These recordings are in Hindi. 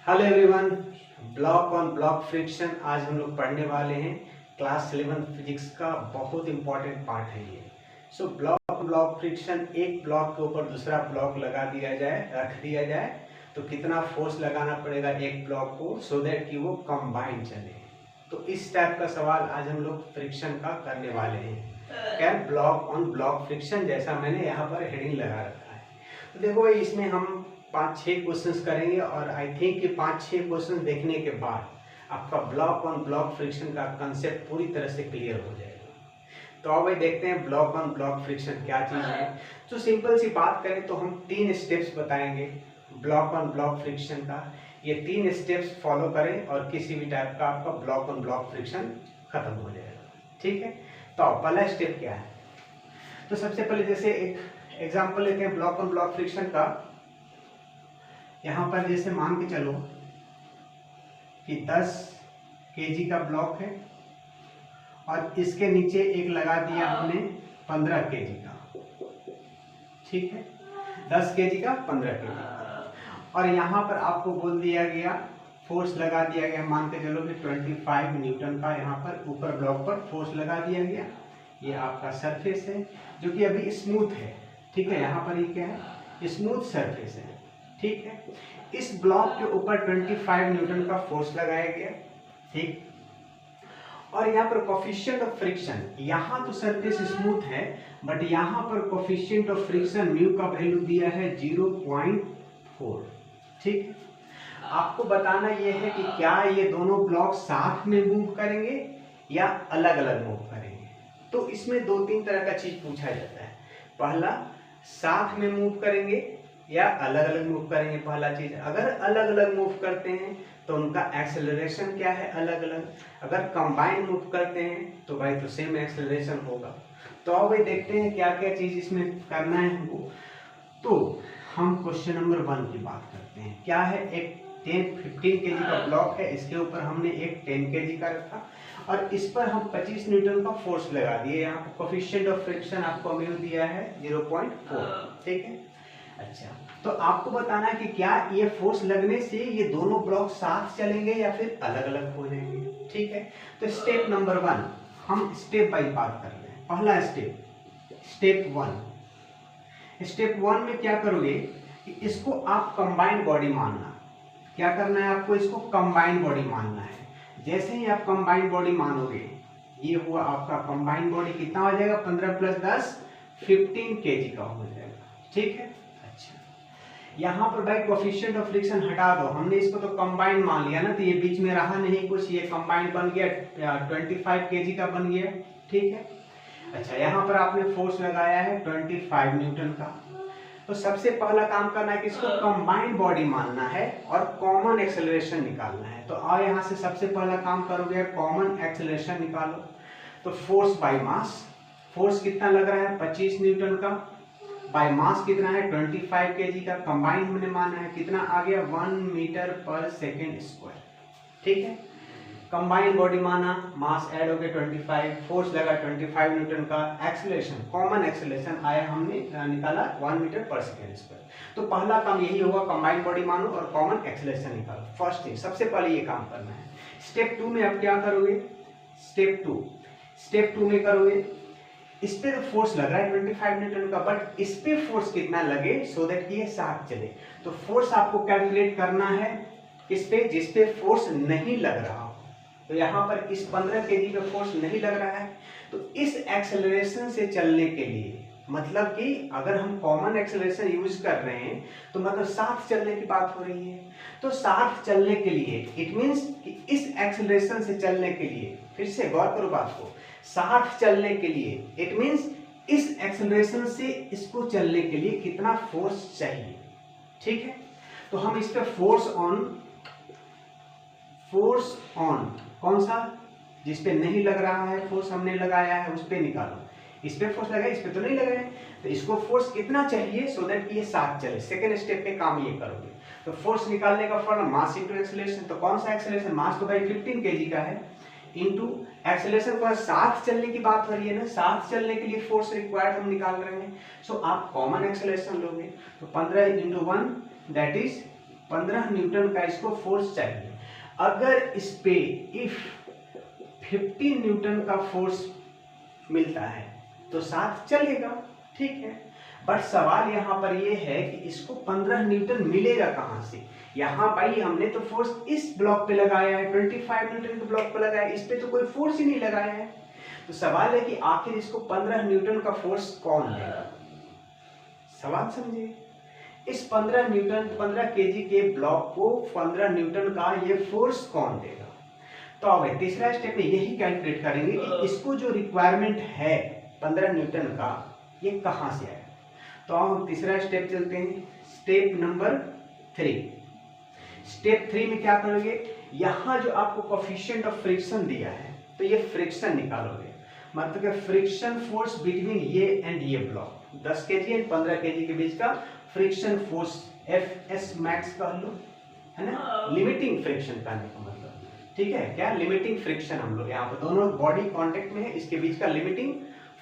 Hello everyone, block on block friction आज हम लोग पढ़ने वाले हैं। क्लास 11 फिजिक्स का बहुत इंपॉर्टेंट पार्ट है ये। So block on block friction, एक ब्लॉक के ऊपर दूसरा ब्लॉक लगा दिया जाए, रख दिया जाए तो कितना फोर्स लगाना पड़ेगा एक ब्लॉक को, सो दैट कि वो कंबाइन चले। तो इस टाइप का सवाल आज हम लोग फ्रिक्शन का करने वाले हैं। क्या ब्लॉक ऑन ब्लॉक फ्रिक्शन, जैसा मैंने यहाँ पर हेडिंग लगा रखा है। तो देखो इसमें हम 5-6 क्वेश्चंस करेंगे और आई थिंक कि 5-6 क्वेश्चन देखने के बाद आपका ब्लॉक ऑन ब्लॉक फ्रिक्शन का कंसेप्ट पूरी तरह से क्लियर हो जाएगा। तो अब भाई देखते हैं ब्लॉक ऑन ब्लॉक फ्रिक्शन क्या चीज़ है। तो सिंपल सी बात करें तो हम 3 स्टेप्स बताएंगे ब्लॉक ऑन ब्लॉक फ्रिक्शन का। ये 3 स्टेप्स फॉलो करें और किसी भी टाइप का आपका ब्लॉक ऑन ब्लॉक फ्रिक्शन खत्म हो जाएगा। ठीक है, तो पहला स्टेप क्या है। तो सबसे पहले जैसे एक एग्जाम्पल लेते हैं ब्लॉक ऑन ब्लॉक फ्रिक्शन का। यहाँ पर जैसे मान के चलो कि 10 केजी का ब्लॉक है और इसके नीचे एक लगा दिया हमने 15 केजी का। ठीक है, 10 केजी का 15 केजी का, और यहाँ पर आपको बोल दिया गया, फोर्स लगा दिया गया, मान के चलो कि 25 न्यूटन का यहाँ पर ऊपर ब्लॉक पर फोर्स लगा दिया गया। ये आपका सरफेस है जो कि अभी स्मूथ है। ठीक है, यहाँ पर ये क्या है, स्मूथ सरफेस है। ठीक है, इस ब्लॉक के ऊपर 25 न्यूटन का फोर्स लगाया गया। ठीक, और यहाँ पर कोफिशिएंट ऑफ फ्रिक्शन, यहाँ तो सरफेस स्मूथ है बट यहाँ पर कोफिशिएंट ऑफ फ्रिक्शन म्यू का वैल्यू दिया है 0.4। ठीक, आपको बताना यह है कि क्या ये दोनों ब्लॉक साथ में मूव करेंगे या अलग अलग मूव करेंगे। तो इसमें 2-3 तरह का चीज पूछा जाता है। पहला, साथ में मूव करेंगे या अलग अलग मूव करेंगे। पहला चीज, अगर अलग अलग मूव करते हैं तो उनका एक्सेलरेशन क्या है, अलग अलग। अगर कंबाइन मूव करते हैं तो भाई तो सेम एक्सेलरेशन होगा। तो अब भाई देखते हैं क्या क्या चीज इसमें करना है हमको। तो हम क्वेश्चन नंबर 1 की बात करते हैं। क्या है, एक 15 केजी का ब्लॉक है, इसके ऊपर हमने एक 10 केजी का रखा और इस पर हम 25 न्यूटन का फोर्स लगा दिए। यहाँ पर कोफिशिएंट ऑफ फ्रिक्शन आपको म्यू दिया है 0.4। ठीक है, अच्छा, तो आपको बताना है कि क्या ये फोर्स लगने से ये दोनों ब्लॉक साथ चलेंगे या फिर अलग अलग हो जाएंगे। ठीक है, तो स्टेप नंबर 1 हम स्टेप बाय बात कर रहे हैं। पहला स्टेप, स्टेप 1। स्टेप 1 में क्या करोगे कि इसको आप कंबाइंड बॉडी मानना। क्या करना है आपको, इसको कंबाइंड बॉडी मानना है। जैसे ही आप कंबाइंड बॉडी मानोगे, ये हुआ आपका कंबाइंड बॉडी, कितना हो जाएगा, 15 + 10 15 केजी का हो जाएगा। ठीक है, अच्छा, यहाँ पर भाई कोफिशिएंट ऑफ फ्रिक्शन हटा दो, हमने इसको तो कंबाइंड मान लिया ना, तो ये बीच में रहा नहीं कुछ, ये कंबाइंड बन गया 25 केजी का बन गया। ठीक है, अच्छा, यहाँ पर आपने फोर्स लगाया है 25 न्यूटन का। तो सबसे पहला काम करना है कि इसको कंबाइंड बॉडी मानना है और कॉमन एक्सेलरेशन निकालना है। तो आओ यहाँ से सबसे पहला काम करोगे, कॉमन एक्सेलरेशन निकालो। तो फोर्स बाय मास, फोर्स कितना लग रहा है 25 न्यूटन का, बाय मास कितना है 25 केजी का, कंबाइंड हमने माना है, कितना आ गया 1 मीटर पर सेकेंड स्क्वायर। ठीक है, कंबाइंड बॉडी माना, मास ऐड हो गया 25, फोर्स लगा 25 न्यूटन का, एक्सेलरेशन कॉमन एक्सेलरेशन आया, हमने निकाला 1 मीटर पर सेकेंड स्क्वायर। तो पहला काम यही होगा, कंबाइंड बॉडी मानो और कॉमन एक्सेलरेशन निकालो। फर्स्ट थिंग, सबसे पहले ये काम करना है। स्टेप 2 में आप क्या करोगे, स्टेप 2 में करोगे, इस पे तो फोर्स लग रहा है 25 न्यूटन का, बट इस पे फोर्स कितना लगे सो दैट ये साथ चले। तो फोर्स आपको कैलकुलेट करना है इस पे, जिस पे फोर्स नहीं लग रहा हो। तो यहाँ पर इस 15 केजी पे फोर्स नहीं लग रहा है, तो इस एक्सेलरेशन से चलने के लिए, मतलब कि अगर हम कॉमन एक्सेलरेशन यूज कर रहे हैं तो मतलब साथ चलने की बात हो रही है। तो साथ चलने के लिए इट मीन्स कि इस एक्सेलरेशन से चलने के लिए, फिर से गौर करो बात को, साथ चलने के लिए इट मीन्स इस एक्सेलरेशन से इसको चलने के लिए कितना फोर्स चाहिए। ठीक है, तो हम इस पे फोर्स ऑन कौन सा, जिस पे नहीं लग रहा है फोर्स हमने लगाया है उस पे निकालो। इस पे फोर्स लगा है, इस पे तो नहीं लगा है, तो इसको फोर्स कितना चाहिए सो दैट ये साथ चले। सेकेंड स्टेप पे काम ये करोगे। तो फोर्स निकालने का फॉर्मूला मास इनटू एक्सेलरेशन। तो कौन सा एक्सेलरेशन, मास तो भाई 15 केजी का है, इनटू एक्सेलरेशन पर साथ चलने की बात हो रही है ना, साथ चलने के लिए फोर्स रिक्वायर्ड हम निकाल रहे हैं। सो आप कॉमन एक्सेलरेशन लोगे, तो 15 × 1 दैट इज 15 न्यूटन का इसको फोर्स चाहिए। अगर इस पे इफ 15 न्यूटन का फोर्स मिलता है तो साथ चलेगा, ठीक है। बट सवाल यहाँ पर ये है कि इसको 15 न्यूटन मिलेगा कहाँ से। यहाँ भाई हमने तो फोर्स इस ब्लॉक पे लगाया है, 25 न्यूटन के ब्लॉक पे लगाया है, इस पे तो कोई फोर्स ही नहीं लगाया है। तो सवाल है कि आखिर इसको 15 न्यूटन का फोर्स कौन देगा। सवाल समझिए, इस 15 न्यूटन 15 केजी के ब्लॉक को 15 न्यूटन का ये फोर्स कौन देगा। तो अब तीसरा स्टेप में यही कैलकुलेट करेंगे कि इसको जो रिक्वायरमेंट है 15 न्यूटन का ये कहाँ से आएगा। तो हम तीसरा स्टेप चलते हैं, स्टेप नंबर 3। स्टेप 3 में क्या करोगे, यहाँ जो आपको कोएफिशिएंट ऑफ फ्रिक्शन दिया है तो ये फ्रिक्शन निकालोगे, मतलब कि फ्रिक्शन फोर्स बिटवीन ये एंड ये ब्लॉक, 10 केजी एंड 15 केजी के बीच का फ्रिक्शन फोर्स एफएस मैक्स कह लो, है ना। लिमिटिंग फ्रिक्शन कहने का मतलब, ठीक है, क्या लिमिटिंग फ्रिक्शन हम लोग यहाँ पर दोनों बॉडी कांटेक्ट में है, इसके बीच का लिमिटिंग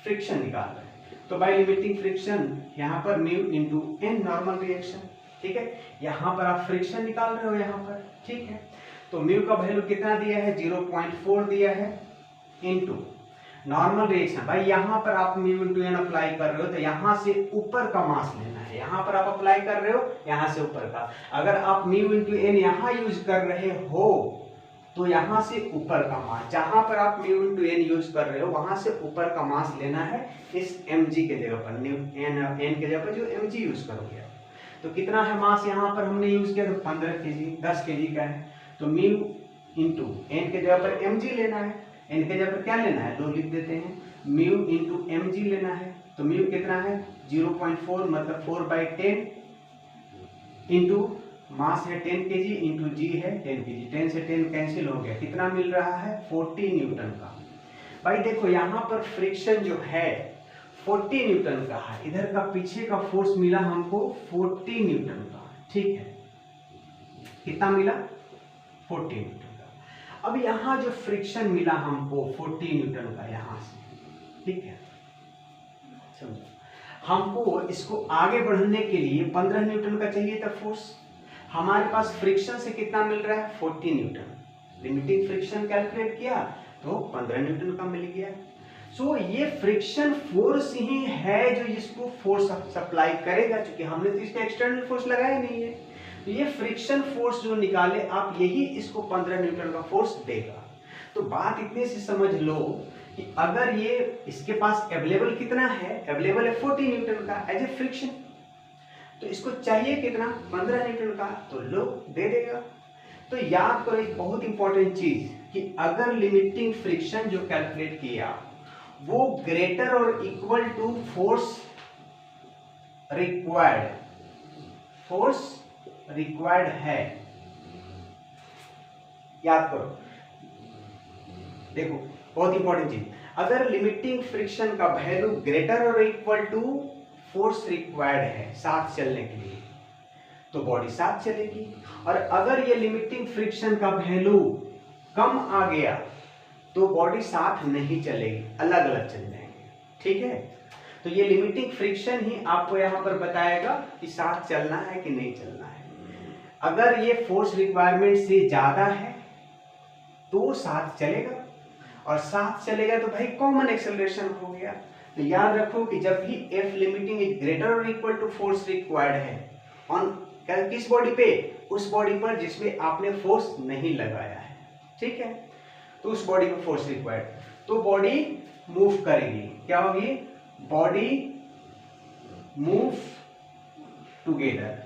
फ्रिक्शन निकाल रहे हैं। तो बाय लिमिटिंग फ्रिक्शन यहाँ पर mu into N normal reaction, ठीक है। यहाँ पर आप फ्रिक्शन निकाल रहे हो यहाँ पर, ठीक है। तो म्यू का वैल्यू कितना दिया है, 0.4 दिया है, इनटू नॉर्मल रिएक्शन। भाई यहाँ पर आप म्यू इनटू एन अप्लाई कर रहे हो तो यहाँ से ऊपर का मास लेना है, यहाँ पर आप अप्लाई कर रहे हो यहाँ से ऊपर का। अगर आप म्यू इनटू एन यहाँ यूज कर रहे हो तो यहाँ से ऊपर का मास, जहां पर आप म्यू इनटू एन यूज कर रहे हो वहां से ऊपर का मास लेना है इस mg के जगह पर, एन के जगह पर जो mg यूज करोगे। तो कितना है मास यहाँ पर हमने यूज किया, तो 15 केजी, 10 केजी का है। तो म्यू इनटू एन के जगह पर mg लेना है, एन के जगह पर क्या लेना है, लो लिख देते हैं, म्यू इनटू mg लेना है। तो म्यू कितना है 0.4 मतलब 4/10 इनटू मास है 10 केजी इंटू जी है 10 केजी, 10 से 10 कैंसिल हो गया, कितना मिल रहा है 40 न्यूटन का। भाई देखो यहाँ पर फ्रिक्शन जो है 40 न्यूटन का है, इधर का पीछे का फोर्स मिला हमको 40 न्यूटन का, ठीक है। कितना मिला 40 न्यूटन का। अब यहाँ जो फ्रिक्शन मिला हमको 40 न्यूटन का यहाँ से, ठीक है, समझो हमको इसको आगे बढ़ने के लिए 15 न्यूटन का चाहिए था फोर्स, हमारे पास फ्रिक्शन से कितना मिल रहा है 40 न्यूटन। लिमिटिंग फ्रिक्शन कैलकुलेट किया तो 15 न्यूटन का मिल गया। सो ये फ्रिक्शन फोर्स ही है जो इसको फोर्स सप्लाई करेगा, क्योंकि हमने तो इसका एक्सटर्नल फोर्स लगाया नहीं है। तो ये फ्रिक्शन फोर्स जो निकाले आप यही इसको 15 न्यूटन का फोर्स देगा। तो बात इतने से समझ लो कि अगर ये इसके पास अवेलेबल कितना है, अवेलेबल है 40 न्यूटन का एज ए फ्रिक्शन, तो इसको चाहिए कितना 15 न्यूटन का, तो लो दे देगा। तो याद करो एक बहुत इंपॉर्टेंट चीज कि अगर लिमिटिंग फ्रिक्शन जो कैलकुलेट किया वो ग्रेटर और इक्वल टू फोर्स रिक्वायर्ड है, याद करो, देखो बहुत इंपॉर्टेंट चीज, अगर लिमिटिंग फ्रिक्शन का वैल्यू ग्रेटर और इक्वल टू फोर्स रिक्वायर्ड है साथ चलने के लिए तो बॉडी साथ चलेगी, और अगर ये लिमिटिंग फ्रिक्शन का वैल्यू कम आ गया तो बॉडी साथ नहीं चलेगी, अलग अलग चल जाएंगे, ठीक है। तो ये लिमिटिंग फ्रिक्शन ही आपको यहाँ पर बताएगा कि साथ चलना है कि नहीं चलना है। अगर ये फोर्स रिक्वायरमेंट से ज्यादा है तो साथ चलेगा, और साथ चलेगा तो भाई कॉमन एक्सेलरेशन हो गया। तो याद रखो कि जब भी एफ लिमिटिंग इज ग्रेटर और इक्वल टू फोर्स रिक्वायर्ड है ऑन किस बॉडी पे, उस बॉडी पर जिसमें आपने फोर्स नहीं लगाया है, ठीक है, तो उस बॉडी पे फोर्स रिक्वायर्ड, तो बॉडी मूव करेगी, क्या होगी, बॉडी मूव टुगेदर,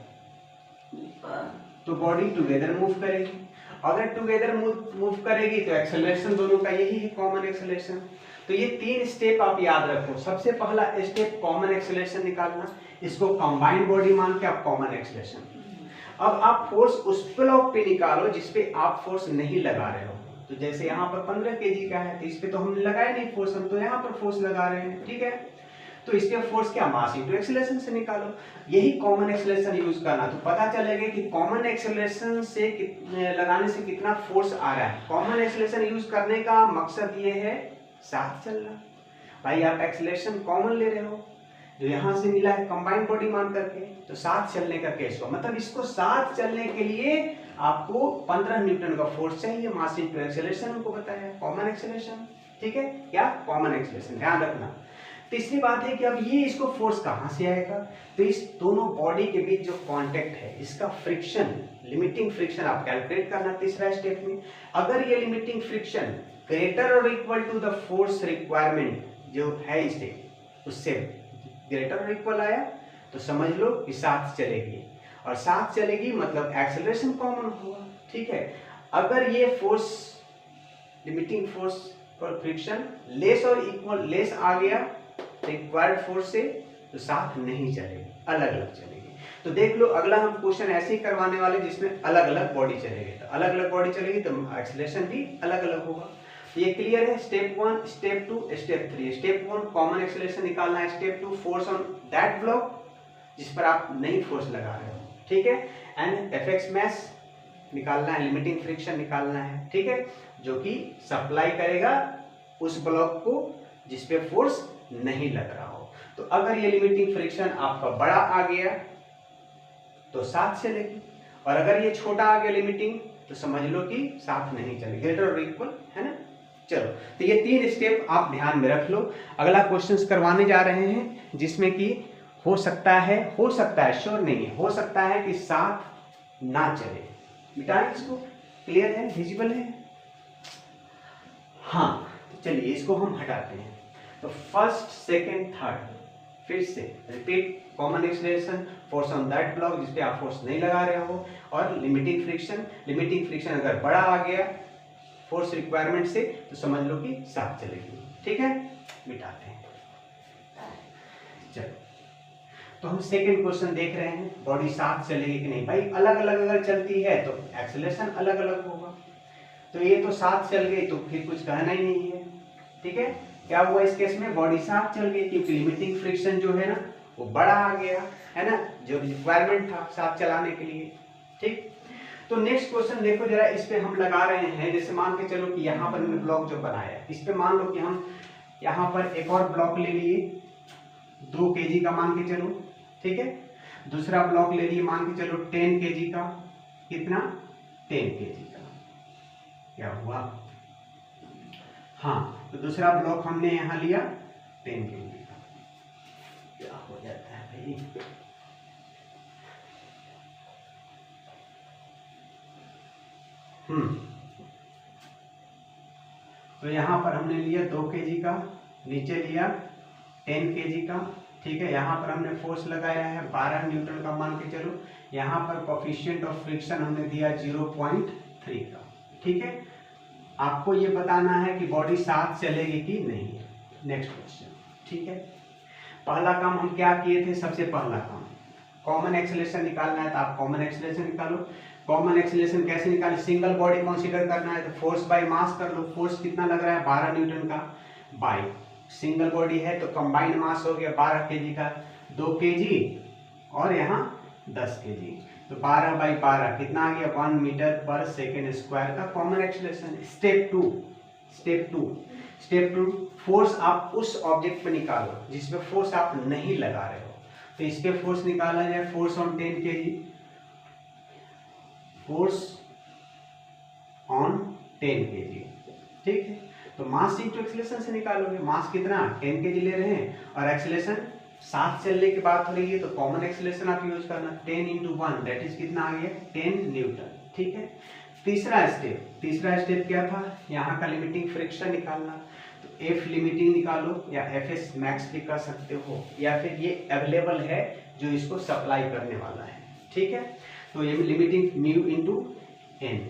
तो बॉडी टुगेदर मूव करेगी। अगर टुगेदर मूव करेगी तो एक्सेलरेशन दोनों का यही है, कॉमन एक्सेलरेशन। तो ये 3 स्टेप आप याद रखो। सबसे पहला स्टेप कॉमन एक्सेलरेशन निकालना, इसको कंबाइंड बॉडी मान के आप कॉमन एक्सेलरेशन। अब आप फोर्स उस ब्लॉक पे निकालो जिसपे आप फोर्स नहीं लगा रहे हो। तो जैसे यहाँ पर 15 केजी का है तो इस पे तो हमने लगाया नहीं फोर्स, हम तो यहाँ पर फोर्स लगा रहे हैं, ठीक है। तो इसके फोर्स क्या, मास इनटू एक्सेलरेशन से निकालो, यही कॉमन एक्सेलरेशन यूज करना। तो पता चलेगा कि कॉमन एक्सेलरेशन से लगाने से कितना फोर्स आ रहा है। कॉमन एक्सेलरेशन यूज करने का मकसद ये है साथ चलना। भाई आप एक्सेलरेशन कॉमन ले रहे हो, जो यहाँ से मिला है कंबाइंड बॉडी मान करके, तो साथ चलने का केस हुआ, मतलब इसको साथ चलने के लिए आपको 15 न्यूटन का फोर्स चाहिए। मास इनटू एक्सेलरेशन हमको बताया, कॉमन एक्सेलरेशन, ठीक है, क्या कॉमन एक्सेलरेशन, ध्यान रखना। तीसरी बात है कि अब ये इसको फोर्स कहाँ से आएगा, तो इस दोनों बॉडी के बीच जो कांटेक्ट है इसका फ्रिक्शन, लिमिटिंग फ्रिक्शन आप कैलकुलेट करना तीसरा स्टेप में। अगर ये लिमिटिंग फ्रिक्शन ग्रेटर और equal to the force requirement जो है स्टेप उससे ग्रेटर और इक्वल आया तो समझ लो कि साथ चलेगी, और साथ चलेगी मतलब एक्सेलरेशन कॉमन होगा, ठीक है। अगर ये फोर्स लिमिटिंग फोर्स और फ्रिक्शन लेस और इक्वल, लेस आ गया रिक्वायर्ड फोर्स से, तो साथ नहीं चलेगी, अलग अलग चलेगी। तो देख लो अगला हम क्वेश्चन ऐसे ही करवाने वाले जिसमें अलग अलग बॉडी चलेगी, तो अलग अलग बॉडी चलेगी तो एक्सेलरेशन भी अलग अलग होगा। ये क्लियर है। Step 1, step 2, step 3। Step 1 common acceleration निकालना है, step 2 force on that block जिस पर आप नई फोर्स लगा रहे हो, ठीक है, एंड एफएक्स मैस निकालना है, लिमिटिंग फ्रिक्शन निकालना है, ठीक है, जो कि सप्लाई करेगा उस ब्लॉक को जिस पे फोर्स नहीं लग रहा हो। तो अगर ये लिमिटिंग फ्रिक्शन आपका बड़ा आ गया तो साथ चलेगी, और अगर ये छोटा आ गया लिमिटिंग तो समझ लो कि साथ नहीं चलेगी, ग्रेटर और इक्वल, है ना। चलो, तो ये 3 स्टेप आप ध्यान में रख लो। अगला क्वेश्चंस करवाने जा रहे हैं जिसमें कि हो सकता है, श्योर नहीं है, हो सकता है कि साथ ना चले। मिटाएं इसको, क्लियर है, विजिबल है, हाँ। तो चलिए इसको हम हटाते हैं। तो फर्स्ट, सेकेंड, थर्ड, फिर से repeat, common acceleration, force on that block जिस पे आप फोर्स नहीं लगा रहे हो, और लिमिटिंग फ्रिक्शन अगर बड़ा आ गया फोर्स रिक्वायरमेंट से तो समझ लो कि साथ चलेगी, ठीक है। मिटाते हैं। चलो, तो हम सेकंड क्वेश्चन देख रहे हैं, बॉडी साथ चलेगी कि नहीं। भाई अलग अलग अगर चलती है तो एक्सेलरेशन अलग अलग होगा, तो ये तो साथ चल गई तो फिर कुछ कहना ही नहीं है, ठीक है। क्या हुआ इस केस में, बॉडी साथ चल गई क्योंकि लिमिटिंग फ्रिक्शन जो है ना वो बड़ा आ गया, है ना, जो रिक्वायरमेंट था साथ चलाने के लिए, ठीक। तो नेक्स्ट क्वेश्चन देखो जरा, इस पे हम लगा रहे हैं, जैसे मान के चलो कि यहाँ पर हमने ब्लॉक जो बनाया है, इस पे मान लो कि हम यहाँ पर एक और ब्लॉक ले लिए 2 kg का, मान के चलो, ठीक है। दूसरा ब्लॉक ले लिए मान के चलो 10 kg का, कितना, 10 kg का, क्या हुआ, हाँ, तो दूसरा ब्लॉक हमने यहाँ लिया 10 kg का, क्या हो जाता है भाई, तो यहाँ पर हमने लिया 2 kg का, नीचे लिया 10 kg का, ठीक है। यहाँ पर हमने फोर्स लगाया है 12 न्यूटन का, मान के चलो। यहाँ पर कोफिशिएंट ऑफ फ्रिक्शन हमने दिया 0.3 का, ठीक है। आपको ये बताना है कि बॉडी साथ चलेगी कि नहीं। नेक्स्ट क्वेश्चन, ठीक है। पहला काम हम क्या किए थे, सबसे पहला काम कॉमन एक्सेलरेशन निकालना है, तो आप कॉमन एक्सेलरेशन निकालो। कॉमन एक्सेलरेशन कैसे निकालें, सिंगल बॉडी कंसीडर करना है तो फोर्स बाय मास कर लो। फोर्स कितना लग रहा है, 12 न्यूटन का, बाय सिंगल बॉडी है तो कंबाइंड मास हो गया 12 kg का, 2 kg और यहाँ 10 kg, तो 12 बाई 12 कितना आ गया, 1 मीटर पर सेकेंड स्क्वायर का common acceleration. Step two force आप उस ऑब्जेक्ट पे निकालो जिसपे फोर्स आप नहीं लगा रहे हो, तो इस पे फोर्स निकाला जाए, force on 10 kg, force on 10 kg, ठीक है। तो मास इंटू एक्सेलरेशन से निकालोगे, मास कितना 10 kg ले रहे हैं और एक्सेलरेशन साथ चलने की बात हो रही है तो कॉमन एक्सेलरेशन आप यूज करना, 10 इंटू 1 दैट इज कितना आ गया 10 न्यूटन, ठीक है। तीसरा स्टेप क्या था, यहाँ का लिमिटिंग फ्रिक्शन निकालना, तो एफ लिमिटिंग निकालो या एफ एस मैक्स भी कर सकते हो, या फिर ये अवेलेबल है जो इसको सप्लाई करने वाला है, ठीक है। तो ये limiting mu into N,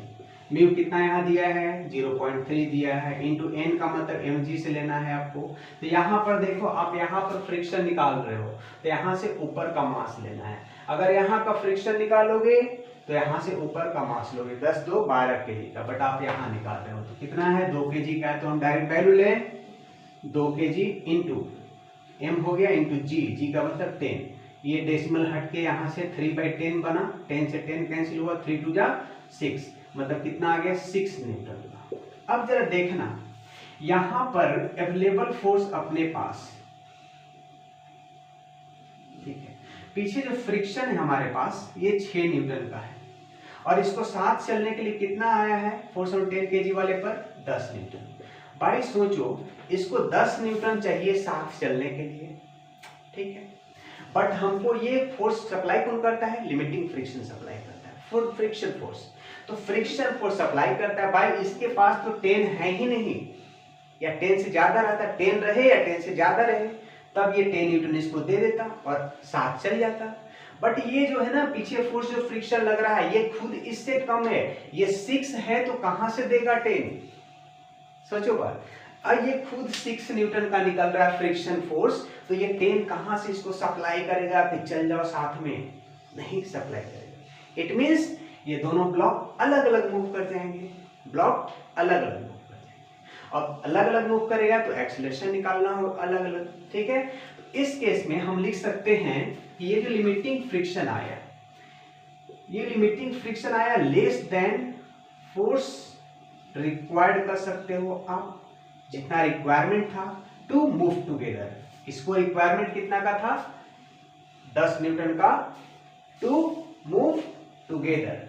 mu कितना यहाँ दिया है 0.3 दिया है, इंटू एन का मतलब mg से लेना है आपको। तो यहाँ पर देखो, आप यहाँ पर फ्रिक्शन निकाल रहे हो तो यहाँ से ऊपर का मास लेना है। अगर यहाँ का फ्रिक्शन निकालोगे तो यहाँ से ऊपर का मास लोगे, 10 2 12 kg का, बट आप यहाँ निकाल रहे हो तो कितना है 2 kg का है, तो हम डायरेक्ट वैल्यू लें 2 kg इंटू m हो गया इंटू g का मतलब 10, ये डेसिमल हट के यहाँ से 3/10 बना, 10 से 10 कैंसिल हुआ, 3 2 जा 6, मतलब कितना आ गया 6 न्यूटन का। अब जरा देखना यहाँ पर अवेलेबल फोर्स अपने पास पीछे जो फ्रिक्शन है हमारे पास ये 6 न्यूटन का है और इसको साथ चलने के लिए कितना आया है फोर्स ऑन 10 kg वाले पर 10 न्यूटन। भाई सोचो इसको 10 न्यूटन चाहिए साथ चलने के लिए, ठीक है, बट हमको ये फोर्स सप्लाई कौन करता है, लिमिटिंग फ्रिक्शन सप्लाई करता है, फुल फ्रिक्शन फोर्स। तो फ्रिक्शन फोर्स सप्लाई करता है, भाई इसके पास तो 10 है ही नहीं, या 10 से ज्यादा रहता, 10 रहे या 10 से ज्यादा रहे तब ये 10 न्यूटन इसको दे देता और साथ चल जाता। बट ये जो है ना पीछे फोर्स जो फ्रिक्शन लग रहा है ये खुद इससे कम है, ये 6 है तो कहां से देगा 10, सोचो बात। अब ये खुद 6 न्यूटन का निकल रहा है फ्रिक्शन फोर्स, तो ये 10 कहां से इसको सप्लाई करेगा कि चल जाओ साथ में, नहीं सप्लाई करेगा। इट मींस ये दोनों ब्लॉक अलग अलग मूव कर जाएंगे, ब्लॉक अलग अलग मूव कर जाएंगे। अब अलग अलग मूव करेगा तो एक्सीलरेशन निकालना हो अलग अलग, ठीक है। तो इस केस में हम लिख सकते हैं कि ये जो लिमिटिंग फ्रिक्शन आया, ये लिमिटिंग फ्रिक्शन आया लेस देन फोर्स रिक्वायर्ड कर सकते हो आप, जितना रिक्वायरमेंट था टू मूव टुगेदर। इसको रिक्वायरमेंट कितना का था 10 न्यूटन का टू मूव टुगेदर,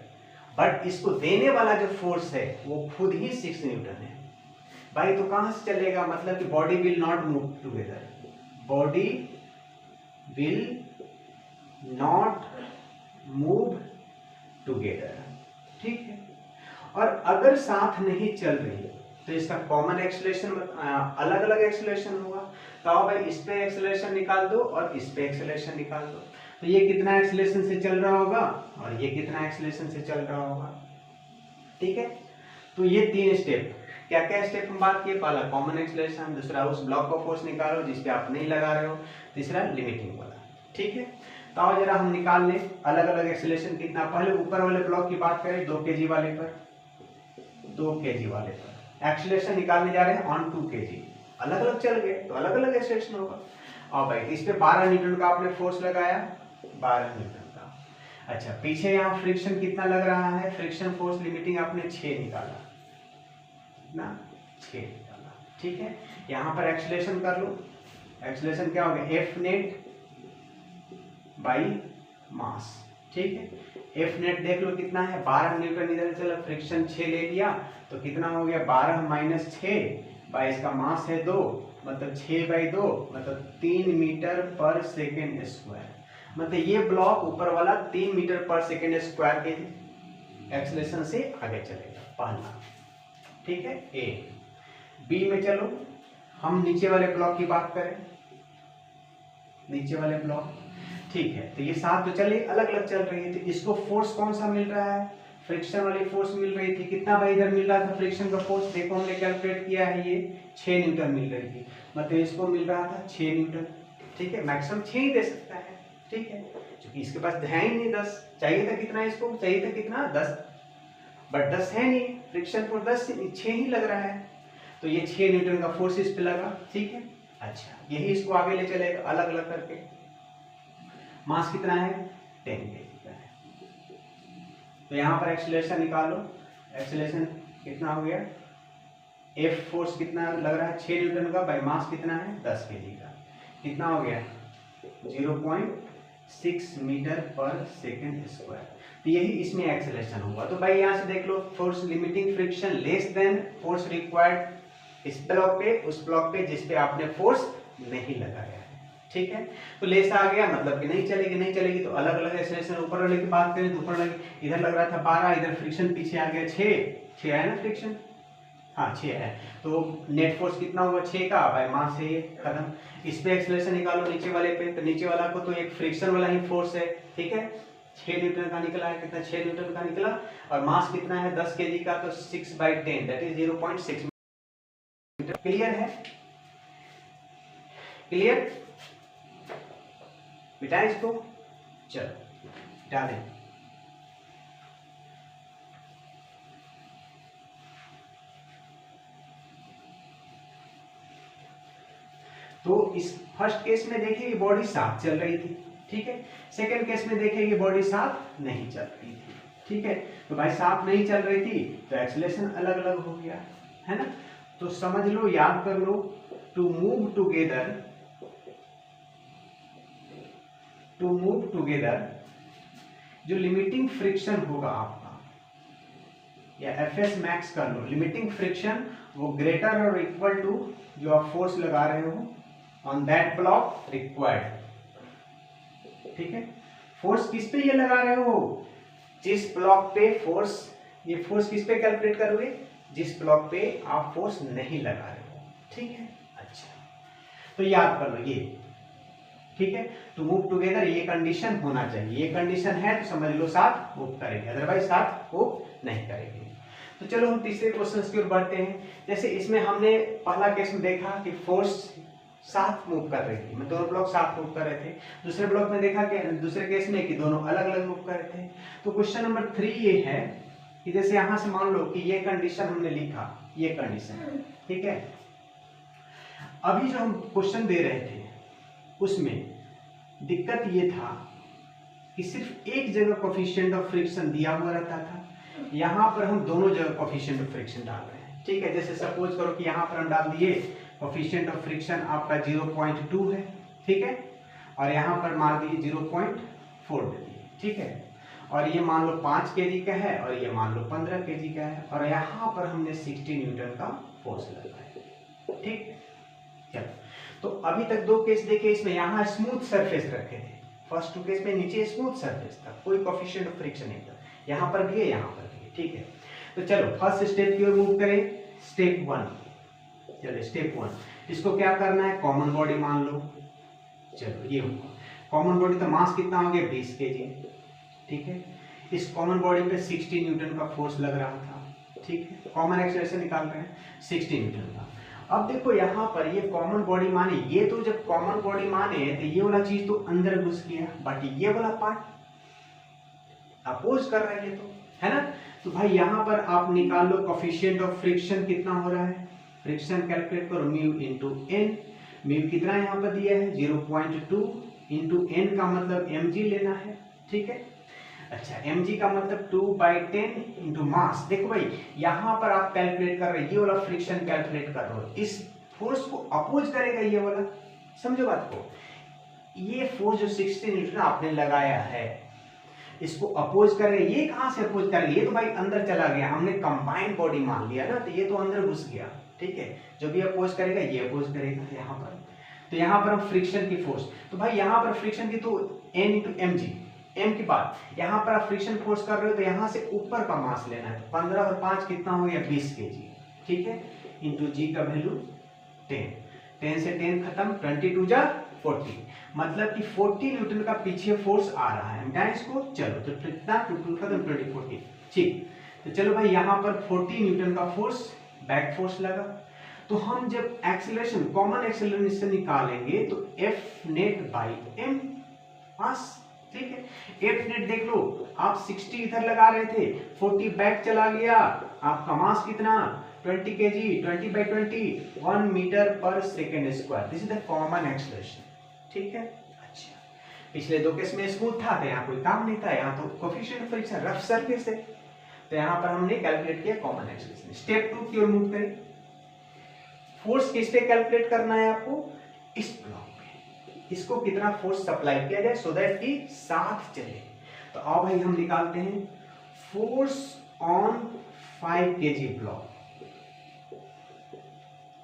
बट इसको देने वाला जो फोर्स है वो खुद ही 6 न्यूटन है। भाई तो कहां से चलेगा, मतलब कि body will not move together, body will not move together, ठीक है। और अगर साथ नहीं चल रही तो इसका कॉमन एक्सेलरेशन अलग अलग एक्सेलरेशन होगा। तो आओ भाई इस पे एक्सेलरेशन निकाल दो और इस पे एक्सेलरेशन निकाल दो, तो ये कितना एक्सेलरेशन से चल रहा होगा और ये कितना एक्सेलरेशन से चल रहा होगा, ठीक है। तो ये 3 स्टेप, क्या क्या स्टेप हम बात किए, पहला कॉमन एक्सेलरेशन, दूसरा उस ब्लॉक का फोर्स निकालो जिस पे आप नहीं लगा रहे हो, तीसरा लिमिटिंग वाला, ठीक है। तो आओ जरा हम निकाल लें अलग अलग एक्सेलरेशन कितना। पहले ऊपर वाले ब्लॉक की बात करें 2 kg वाले पर, 2 kg वाले पर एक्सेलरेशन निकालने जा रहे हैं ऑन 2 kg, अलग अलग चल गए तो अलग अलग एक्सेलरेशन होगा। और भाई इस पे 12 न्यूटन का आपने फोर्स लगाया, 12 न्यूटन का। अच्छा पीछे यहाँ फ्रिक्शन कितना लग रहा है, फ्रिक्शन फोर्स लिमिटिंग आपने 6 निकाला ना, 6 निकाला, ठीक है। यहाँ पर एक्सेलरेशन कर लो, एक्सेलरेशन क्या हो गया F नेट बाई मास, ठीक है। F नेट देख लो कितना है 12 न्यूटन, इधर चला फ्रिक्शन 6 ले लिया तो कितना हो गया 12 माइनस 6 बाई इसका मास है 2, मतलब 6/2 मतलब 3 मीटर पर सेकेंड स्क्वायर। मतलब ये ब्लॉक ऊपर वाला 3 मीटर पर सेकेंड स्क्वायर के एक्सेलरेशन से आगे चलेगा, पहला, ठीक है। ए बी में चलो हम नीचे वाले ब्लॉक की बात करें, नीचे वाले ब्लॉक, ठीक है। तो ये साथ तो चले अलग अलग चल रही है, तो इसको फोर्स कौन सा मिल रहा है, फ्रिक्शन वाली फोर्स मिल रही थी। कितना भाई इधर मिल रहा था फ्रिक्शन का फोर्स, देखो हमने कैलकुलेट किया है, ये 6 न्यूटन मिल रही थी, मतलब इसको मिल रहा था 6 न्यूटन, ठीक है। मैक्सिमम 6 ही दे सकता है, ठीक है, क्योंकि इसके पास है ही नहीं 10, चाहिए था कितना, इसको चाहिए था कितना 10, बट 10 है नहीं, फ्रिक्शन फोर्स 10 6 ही लग रहा है, तो ये 6 न्यूटन का फोर्स इस पे लगा, ठीक है। अच्छा यही इसको आगे ले चलेगा अलग अलग करके। मास कितना है 10 kg का है, तो यहाँ पर एक्सेलरेशन निकालो, एक्सेलरेशन कितना हो गया, F फोर्स कितना लग रहा है 6 न्यूटन का, बाई मास कितना है 10 kg का, कितना हो गया 0.6 मीटर पर सेकेंड स्क्वायर। तो यही इसमें एक्सेलरेशन होगा। तो भाई यहाँ से देख लो force limiting friction less than force required इस ब्लॉक पे उस ब्लॉक पे जिस पे आपने फोर्स नहीं लगाया है, ठीक है। तो लेस आ गया मतलब कि नहीं चलेगी, नहीं चलेगी तो अलग अलग एक्सेलरेशन। ऊपर वाले की बात करें तो ऊपर वाले इधर लग रहा था 12, इधर फ्रिक्शन पीछे आ गया 6 है ना फ्रिक्शन, हाँ 6 है, तो नेट फोर्स कितना हुआ 6 का, बाय मास से ये खत्म। इस पे एक्सेलरेशन निकालो नीचे वाले पे, तो नीचे वाला को तो एक फ्रिक्शन वाला ही फोर्स है, ठीक है, 6 न्यूटन का निकला है, कितना 6 न्यूटन का निकला, और मास कितना है 10 kg का, तो 6/10 दैट इज 0.6 मीटर। क्लियर है, क्लियर बेटा, इसको चलो डालें। तो इस फर्स्ट केस में देखिए बॉडी साथ चल रही थी, ठीक है। सेकंड केस में देखिए बॉडी साथ नहीं चल रही थी, ठीक है। तो भाई साथ नहीं चल रही थी तो एक्सेलरेशन अलग अलग हो गया, है ना। तो समझ लो, याद कर लो, to move together to move together, जो लिमिटिंग फ्रिक्शन होगा आपका, या एफएस मैक्स कर लो, लिमिटिंग फ्रिक्शन वो ग्रेटर और इक्वल टू जो आप फोर्स लगा रहे हो ऑन दैट ब्लॉक रिक्वायर्ड। ठीक है, फोर्स किस पे ये लगा रहे हो, जिस ब्लॉक पे फोर्स, ये फोर्स किस पे कैलकुलेट करोगे, जिस ब्लॉक पे आप फोर्स नहीं लगा रहे हो। ठीक है, अच्छा तो याद कर लो ये। ठीक है, टू मूव टुगेदर ये कंडीशन होना चाहिए, ये कंडीशन है तो समझ लो साथ मूव करेंगे, अदरवाइज साथ मूव नहीं करेंगे। तो चलो हम तीसरे क्वेश्चन की ओर बढ़ते हैं। जैसे इसमें हमने पहला केस में देखा कि फोर्स साथ मूव कर रही थी, दोनों ब्लॉक साथ मूव कर रहे थे। दूसरे ब्लॉक में देखा कि दूसरे केस में कि दोनों अलग अलग मूव कर रहे थे। तो क्वेश्चन नंबर 3 ये है कि जैसे यहां से मान लो कि ये कंडीशन हमने लिखा, ये कंडीशन, ठीक है। अभी जो हम क्वेश्चन दे रहे थे उसमें दिक्कत ये था कि सिर्फ एक जगह कोफिशिएंट ऑफ फ्रिक्शन दिया हुआ रहता था, यहाँ पर हम दोनों जगह कोफिशिएंट ऑफ फ्रिक्शन डाल रहे हैं। ठीक है, जैसे सपोज करो कि यहाँ पर हम डाल दिए कोफिशिएंट ऑफ फ्रिक्शन आपका 0.2 है, ठीक है, और यहाँ पर मार दिए 0.4 दे दिए। ठीक है, और ये मान लो 5 kg का है और ये मान लो 15 kg का है, और यहाँ पर हमने 60 न्यूटन का फोर्स लगाया। ठीक, चलो तो अभी तक दो केस देखे, इसमें यहाँ स्मूथ सरफेस रखे थे, फर्स्ट टू केस में नीचे स्मूथ सरफेस था, कोई कोफिशिएंट ऑफ फ्रिक्शन नहीं था, यहाँ पर भी है यहाँ पर भी है। ठीक है, तो चलो फर्स्ट स्टेप की ओर मूव करें, स्टेप 1। चलो स्टेप 1, इसको क्या करना है, कॉमन बॉडी मान लो। चलो ये हुआ कॉमन बॉडी, तो मास कितना हो गया 20 kg। ठीक है, इस कॉमन बॉडी पे 60 न्यूटन का फोर्स लग रहा था। ठीक है, कॉमन एक्सेलरेशन निकाल रहे हैं 60 न्यूटन का। अब देखो यहाँ पर ये कॉमन बॉडी माने, ये तो जब कॉमन बॉडी माने तो ये वाला चीज तो अंदर घुस गया, बट ये वाला पार्ट अपोज कर रहा है, ये तो है ना। तो भाई यहाँ पर आप निकाल लो कोफिशिएंट ऑफ फ्रिक्शन कितना हो रहा है, फ्रिक्शन कैलकुलेट करो, म्यू इंटू एन। म्यू कितना यहाँ पर दिया है 0.2 इंटू एन का मतलब mg लेना है। ठीक है, अच्छा mg का मतलब 2/10 इंटू मास। देखो भाई यहाँ पर आप कैलकुलेट कर रहे हो, ये वाला फ्रिक्शन कैलकुलेट कर रहे हो, इस फोर्स को अपोज करेगा ये वाला, समझो बात को। ये फोर्स जो 60 न्यूटन आपने लगाया है इसको अपोज करेगा, ये कहाँ से अपोज करेगा, ये तो भाई अंदर चला गया, हमने कंबाइंड बॉडी मान लिया ना, तो ये तो अंदर घुस गया। ठीक है, जो भी अपोज करेगा ये अपोज करेगा यहाँ पर। तो यहाँ पर हम फ्रिक्शन की फोर्स, तो भाई यहाँ पर फ्रिक्शन की तो n इंटू mg, m की बात, यहाँ पर आप फ्रिक्शन फोर्स कर रहे हो तो यहाँ से ऊपर का मास लेना है, तो 15 और 5 कितना हो गया 20 kg। ठीक है, इंटू g का वैल्यू 10, 10 से 10 खत्म, 22 जा 40, मतलब कि 40 न्यूटन का पीछे फोर्स आ रहा है। मिटाएं इसको, चलो तो कितना 2 खत्म 20 40। ठीक, तो चलो भाई यहाँ पर 40 न्यूटन का फोर्स बैक फोर्स लगा, तो हम जब एक्सेलरेशन कॉमन एक्सेलरेशन निकालेंगे तो F नेट बाई m मास। ठीक है, F नेट देख लो, आप 60 इधर लगा रहे थे, 40 बैक चला गया, आपका मास कितना 20 kg, 20/20 1 metre per second square, this is the common acceleration. ठीक है, अच्छा पिछले दो केस में स्मूथ था तो यहाँ कोई काम नहीं था, यहाँ तो coefficient of friction rough surface है, तो यहाँ पर हमने कैलकुलेट किया कॉमन एक्सेलरेशन। स्टेप 2 की ओर मूव करें, फोर्स किस पे कैलकुलेट करना है आपको, इस ब्लॉक पे, इसको कितना फोर्स सप्लाई किया जाए सो दैट कि साथ चले। तो अब भाई हम निकालते हैं फोर्स ऑन 5 kg ब्लॉक।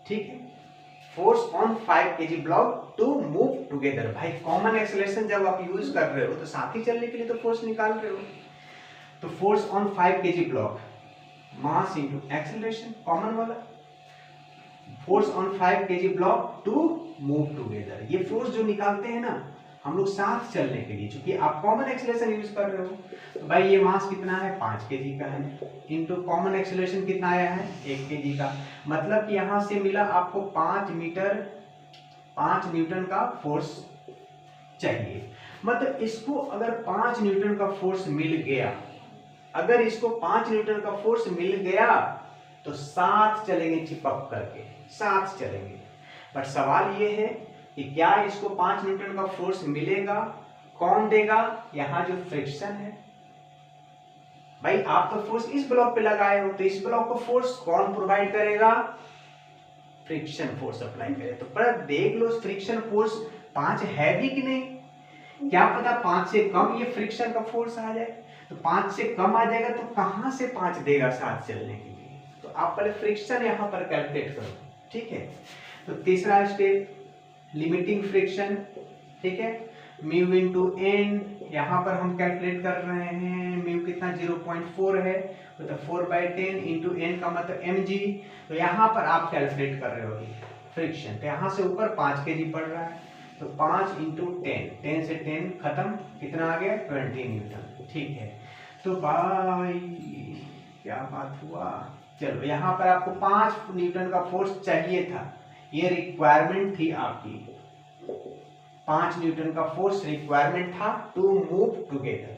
ठीक है, force on 5 kg block to move together. भाई कॉमन एक्सेलरेशन जब आप यूज कर रहे हो तो साथ ही चलने के लिए तो फोर्स निकाल रहे हो, तो force on 5 kg block, mass into acceleration common वाला, force on 5 kg block to move together. ये फोर्स जो निकालते हैं ना हम लोग साथ चलने के लिए, क्योंकि आप कॉमन एक्सेलरेशन यूज कर रहे हो, तो भाई ये मास कितना है 5 kg का है, इनटू कॉमन एक्सेलरेशन कितना आया है 1 kg का, मतलब कि यहां से मिला आपको 5 न्यूटन का फोर्स चाहिए। मतलब इसको अगर 5 न्यूटन का फोर्स मिल गया, अगर इसको 5 न्यूटन का फोर्स मिल गया तो साथ चलेंगे, चिपक करके साथ चलेंगे। पर सवाल ये है कि क्या इसको 5 न्यूटन का फोर्स मिलेगा, कौन देगा, यहां जो फ्रिक्शन है। भाई आप तो फोर्स इस ब्लॉक पे लगाए हो, तो इस ब्लॉक को फोर्स कौन प्रोवाइड करेगा, फ्रिक्शन फोर्स अप्लाई करे। तो पर देख लो फ्रिक्शन फोर्स 5 है भी कि नहीं, क्या पता 5 से कम ये फ्रिक्शन का फोर्स आ जाए, तो 5 से कम आ जाएगा तो कहां से 5 देगा साथ चलने के लिए, तो आप पहले फ्रिक्शन यहां पर कैलकुलेट करो, ठीक है। तो तीसरा स्टेप लिमिटिंग फ्रिक्शन, ठीक है, म्यू इनटू एन, यहां पर हम कैलकुलेट कर रहे हैं, म्यू कितना 0.4 है, मतलब 4/10 इंटू एन का मतलब mg, तो यहां पर आप कैलकुलेट कर रहे हो फ्रिक्शन, तो यहां से ऊपर 5 kg पड़ रहा है, तो 5 इंटू 10, 10 से 10 खत्म, कितना आ गया 20 न्यूटन, ठीक है। तो भाई क्या बात हुआ, चलो यहाँ पर आपको 5 न्यूटन का फोर्स चाहिए था, ये रिक्वायरमेंट थी आपकी, 5 न्यूटन का फोर्स रिक्वायरमेंट था टू मूव टुगेदर।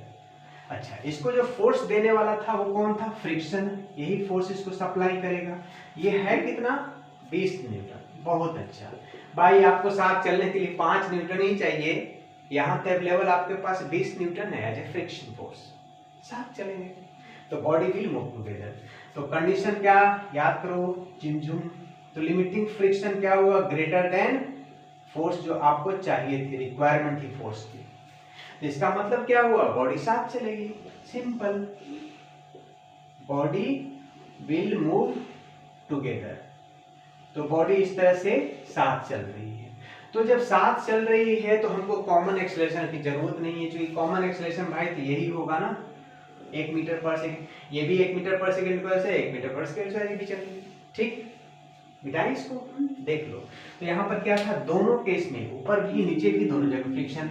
अच्छा, इसको जो फोर्स देने वाला था वो कौन था, फ्रिक्शन, यही फोर्स इसको सप्लाई करेगा, ये है कितना 20 न्यूटन, बहुत अच्छा भाई, आपको साथ चलने के लिए 5 न्यूटन ही चाहिए, यहाँ तो अवेलेबल आपके पास 20 न्यूटन है एज ए फ्रिक्शन फोर्स, साथ चलेंगे तो बॉडी विल मूव टुगेदर। तो कंडीशन क्या याद करो, झुमझुम, तो लिमिटिंग फ्रिक्शन क्या हुआ, ग्रेटर देन फोर्स जो आपको चाहिए थी, रिक्वायरमेंट थी फोर्स की, तो इसका मतलब क्या हुआ, बॉडी साथ चलेगी, simple, body will move together, तो बॉडी इस तरह से साथ चल रही है। तो जब साथ चल रही है तो हमको कॉमन एक्सेलरेशन की जरूरत नहीं है, क्योंकि कॉमन एक्सेलरेशन भाई तो यही होगा ना, 1 मीटर पर सेकंड, ये भी 1 मीटर पर सेकंड पर से 1 मीटर पर सेकंड से भी चल रही है, ठीक, मिटाइए इसको, देख लो। तो यहाँ पर क्या था, दोनों केस में ऊपर भी नीचे भी दोनों जगह फ्रिक्शन,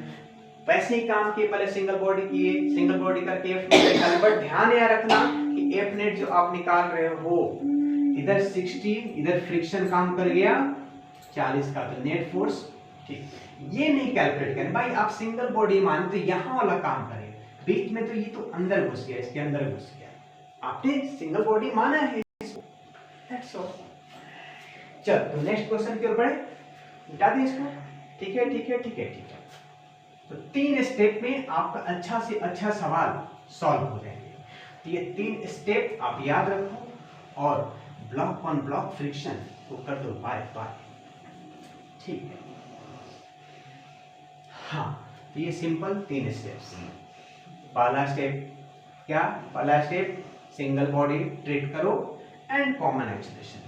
वैसे ही काम किए, पहले सिंगल बॉडी किए, सिंगल बॉडी करके एफ नेट निकाले, बट ध्यान यह रखना कि एफ नेट जो आप निकाल रहे हो इधर 60, इधर फ्रिक्शन काम कर गया 40 का, तो नेट फोर्स, ठीक, ये नहीं कैलकुलेट करें भाई, आप सिंगल बॉडी माने तो यहाँ वाला काम करें, बीच में तो ये तो अंदर घुस गया, इसके अंदर घुस गया, आपने सिंगल बॉडी माना है इसको, दैट्स ऑल। चल तो नेक्स्ट क्वेश्चन की ओर बढ़े, मिटा दें इसको, ठीक है ठीक है ठीक है ठीक है। तो 3 स्टेप में आपका अच्छा से अच्छा सवाल सॉल्व हो जाएंगे, तो ये 3 स्टेप आप याद रखो और ब्लॉक ऑन ब्लॉक फ्रिक्शन को कर दो बाय बाय, ठीक है। हाँ, तो ये सिंपल 3 स्टेप्स। पहला स्टेप क्या, पहला स्टेप सिंगल बॉडी ट्रीट करो एंड कॉमन एक्सेलरेशन।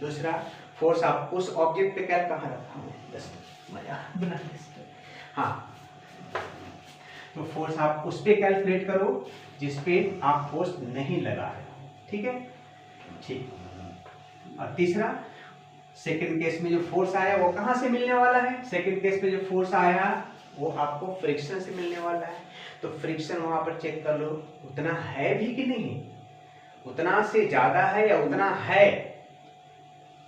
दूसरा, फोर्स आप उस ऑब्जेक्ट पे क्या कहाँ रखा है, हाँ, तो फोर्स आप उस पे कैलकुलेट करो जिसपे आप फोर्स नहीं लगा रहे हो, ठीक है, ठीक। और तीसरा, सेकंड केस में जो फोर्स आया वो कहाँ से मिलने वाला है, सेकंड केस में जो फोर्स आया वो आपको फ्रिक्शन से मिलने वाला है, तो फ्रिक्शन वहां पर चेक कर लो उतना है भी कि नहीं, उतना से ज्यादा है या उतना है,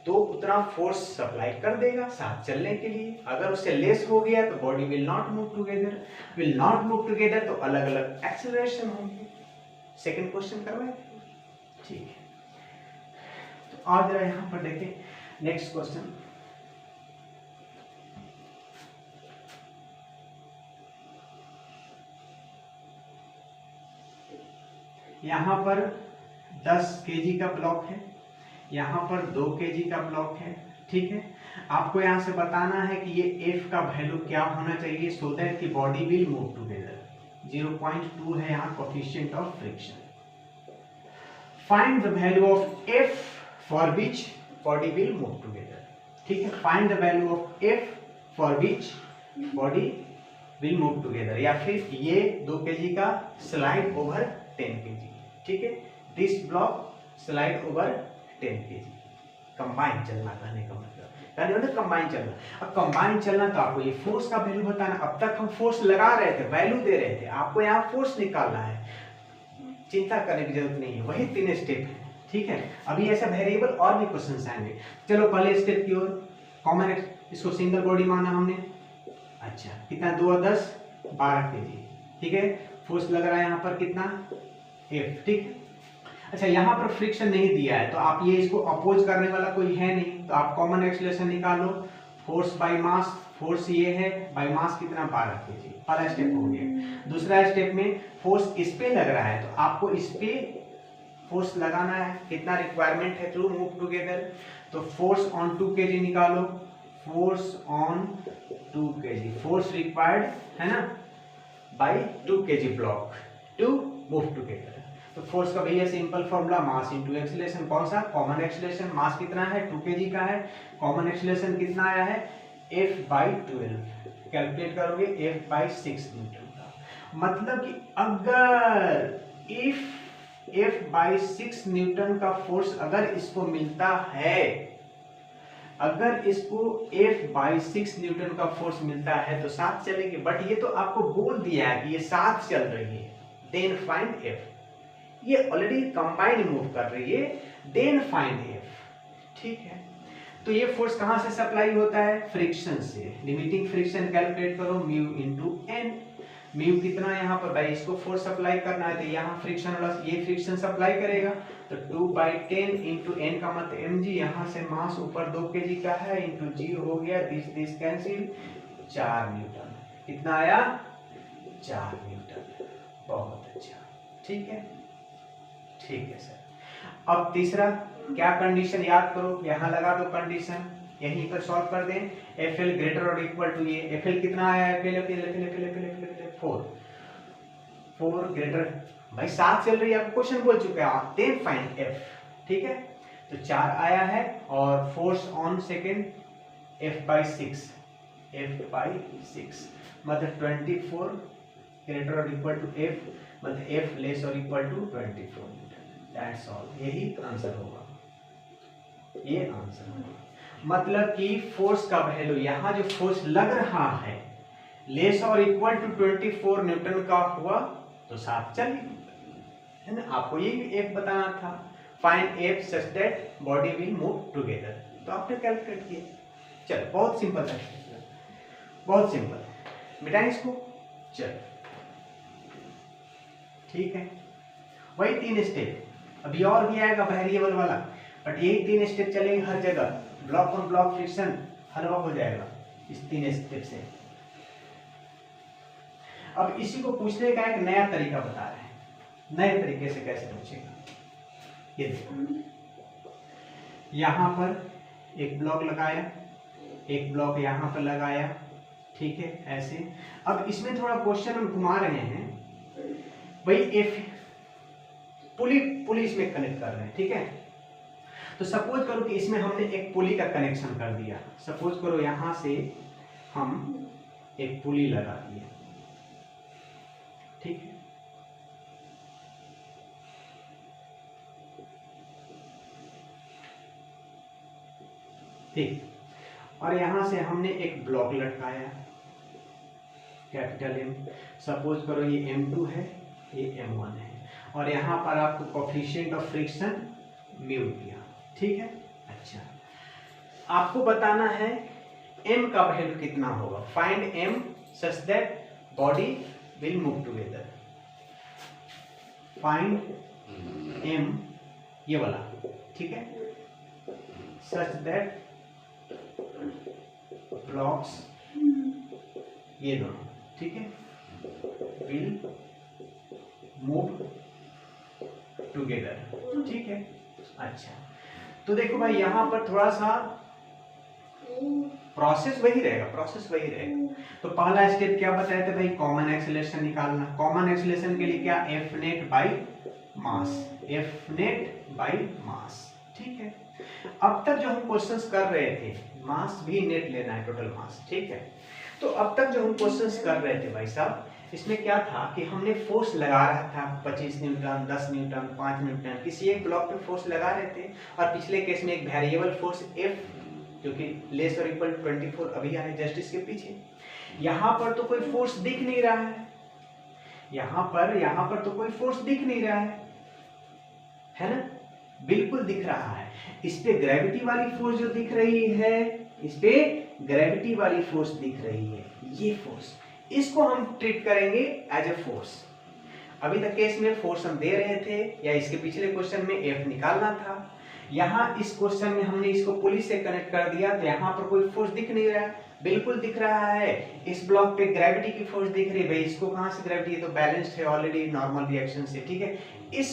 तो उतना फोर्स सप्लाई कर देगा साथ चलने के लिए, अगर उससे लेस हो गया तो body will not move together, will not move together तो अलग अलग एक्सेलरेशन होंगे। सेकंड क्वेश्चन करवाए, ठीक है। तो आज जरा यहां पर देखें नेक्स्ट क्वेश्चन, यहां पर 10 kg का ब्लॉक है, यहाँ पर 2 kg का ब्लॉक है, ठीक है। आपको यहाँ से बताना है कि ये F का वैल्यू क्या होना चाहिए सो दैट कि बॉडी विल मूव टुगेदर, 0.2 है यहाँ coefficient of friction. Find the value of F for which body will move together, ठीक है, find the value of F for which body will move together, या फिर ये 2 kg का स्लाइड ओवर 10 kg, ठीक है, this block slide over 10 kg, combine चलना कहने का मतलब, कंबाइन चलना। अब कंबाइन चलना तो आपको ये फोर्स का वैल्यू बताना, अब तक हम फोर्स लगा रहे थे, वैल्यू दे रहे थे, आपको यहाँ फोर्स निकालना है, चिंता करने की जरूरत नहीं है, वही 3 स्टेप है, ठीक है। अभी ऐसा वेरिएबल और भी क्वेश्चंस आएंगे। चलो पहले स्टेप की ओर, कॉमन, इसको सिंगल बॉडी माना हमने, अच्छा कितना 2 और 10 12 kg, ठीक है, फोर्स लग रहा है यहाँ पर कितना F, ठीक है। अच्छा, यहाँ पर फ्रिक्शन नहीं दिया है तो आप ये इसको अपोज करने वाला कोई है नहीं, तो आप कॉमन एक्सेलरेशन निकालो, फोर्स बाय मास, फोर्स ये है बाय मास कितना 12 kg, पहला स्टेप हो गया। दूसरा स्टेप में फोर्स इस पे लग रहा है तो आपको इस पे फोर्स लगाना है, कितना रिक्वायरमेंट है टू मूव टुगेदर, तो फोर्स ऑन 2 kg निकालो, force on 2 kg, force required है ना by 2 kg block to move together. तो फोर्स का भैया simple formula mass into acceleration, कौन सा कॉमन एक्सीलरेशन, मास कितना है 2 kg का है, कॉमन एक्सीलरेशन कितना आया है F/12, कैलकुलेट करोगे F/6 न्यूटन का। मतलब कि अगर F/6 न्यूटन का फोर्स अगर इसको मिलता है, अगर इसको F/6 न्यूटन का फोर्स मिलता है तो साथ चलेगी, बट ये तो आपको बोल दिया है कि ये साथ चल रही है, देन फाइंड F। ये ऑलरेडी कंबाइंड मूव कर रही है, देन फाइंड F। ठीक है, तो ये फोर्स कहां से सप्लाई होता है, फ्रिक्शन से। लिमिटिंग फ्रिक्शन कैलकुलेट करो म्यू इनटू एन। म्यू कितना यहाँ पर भाई, इसको फोर्स सप्लाई करना है तो यहाँ फ्रिक्शन वाला ये फ्रिक्शन सप्लाई करेगा, तो 2/10 इंटू एन का मतलब mg, यहाँ से मास ऊपर 2 kg का है इंटू जी हो गया, दिस कैंसिल, 4 न्यूटन। कितना आया 4 न्यूटन। बहुत अच्छा, ठीक है, ठीक है सर। अब तीसरा क्या कंडीशन याद करो, यहाँ लगा दो कंडीशन, यहीं पर सॉल्व कर दें। FL ग्रेटर और इक्वल टू ये FL कितना आया है, FL 4 ग्रेटर, भाई 7 चल रही है, आपको क्वेश्चन बोल चुके हैं आप, देन फाइंड F। ठीक है, तो 4 आया है और फोर्स ऑन सेकेंड F/6 मतलब 24 ग्रेटर और इक्वल टू F, मतलब F लेस और equal to 24 newton. That's all, यही आंसर होगा, ये आंसर होगा। मतलब कि फोर्स का वैल्यू, यहाँ जो फोर्स लग रहा है लेस और इक्वल टू 24 न्यूटन का हुआ तो साथ चलेगी, है ना। आपको ये एक बताना था, find F such that body will move together, तो आपने कैलकुलेट किया। चलो बहुत सिंपल है, बहुत सिंपल, मिटाएं इसको। चलो ठीक है, वही 3 स्टेप, अभी और भी आएगा वेरिएबल वाला, बट यही 3 स्टेप चलेंगे हर जगह। ब्लॉक ऑन ब्लॉक फ्रिक्शन हलवा हो जाएगा इस 3 स्टेप से। अब इसी को पूछने का एक नया तरीका बता रहे हैं, नए तरीके से कैसे पूछेगा। ये देखो, यहां पर एक ब्लॉक लगाया, एक ब्लॉक यहां पर लगाया, ठीक है ऐसे। अब इसमें थोड़ा क्वेश्चन हम घुमा रहे हैं, भाई F पुली इसमें कनेक्ट कर रहे हैं, ठीक है। तो सपोज करो कि इसमें हमने एक पुली का कनेक्शन कर दिया, सपोज करो यहां से हम एक पुली लगा दिए, ठीक है। ठीक, और यहां से हमने एक ब्लॉक लटकाया कैपिटल M, सपोज करो ये M2 है, ये M1 है, और यहां पर आपको कोफिशिएंट ऑफ फ्रिक्शन म्यू दिया, ठीक है। अच्छा, आपको बताना है M का वैल्यू कितना होगा, find M such that body will move together. Find M ये वाला, ठीक है, सच दैट ब्लॉक्स ये दोनों, ठीक है, विल मूव टुगेदर, ठीक है। अच्छा, तो देखो भाई यहाँ पर थोड़ा सा प्रोसेस वही रहेगा, प्रोसेस वही रहेगा। तो पहला स्टेप क्या बताए थे भाई, कॉमन एक्सीलरेशन निकालना। कॉमन एक्सीलरेशन के लिए क्या, F net by mass, F net by mass, ठीक है। अब तक जो हम क्वेश्चंस कर रहे थे, मास भी नेट लेना है, टोटल मास, ठीक है। तो अब तक जो हम क्वेश्चंस कर रहे थे भाई साहब, इसमें क्या था कि हमने फोर्स लगा रहा था 25 न्यूटन, 10 न्यूटन, 5 न्यूटन, किसी एक ब्लॉक पे फोर्स लगा रहे थे, और पिछले केस में एक वेरिएबल फोर्स F जो कि लेस और इक्वल 24 अभी आए जस्ट इसके पीछे। यहाँ पर तो कोई फोर्स दिख नहीं रहा है, यहाँ पर तो कोई फोर्स दिख नहीं रहा है ना, बिल्कुल दिख रहा है। इस पे ग्रेविटी वाली फोर्स जो दिख रही है, इस पे ग्रेविटी वाली फोर्स दिख रही है, ये फोर्स, इसको हम ट्रीट करेंगे एज ए फोर्स। अभी तक केस में फोर्स हम दे रहे थे, या इसके पिछले क्वेश्चन में F निकालना था, यहाँ इस क्वेश्चन में हमने इसको पुली से कनेक्ट कर दिया, तो यहाँ पर कोई फोर्स दिख नहीं रहा है, बिल्कुल दिख रहा है। इस ब्लॉक पे ग्रेविटी की फोर्स दिख रही है, भाई इसको कहाँ से ग्रेविटी है, तो बैलेंस्ड है ऑलरेडी नॉर्मल रिएक्शन से, ठीक है। इस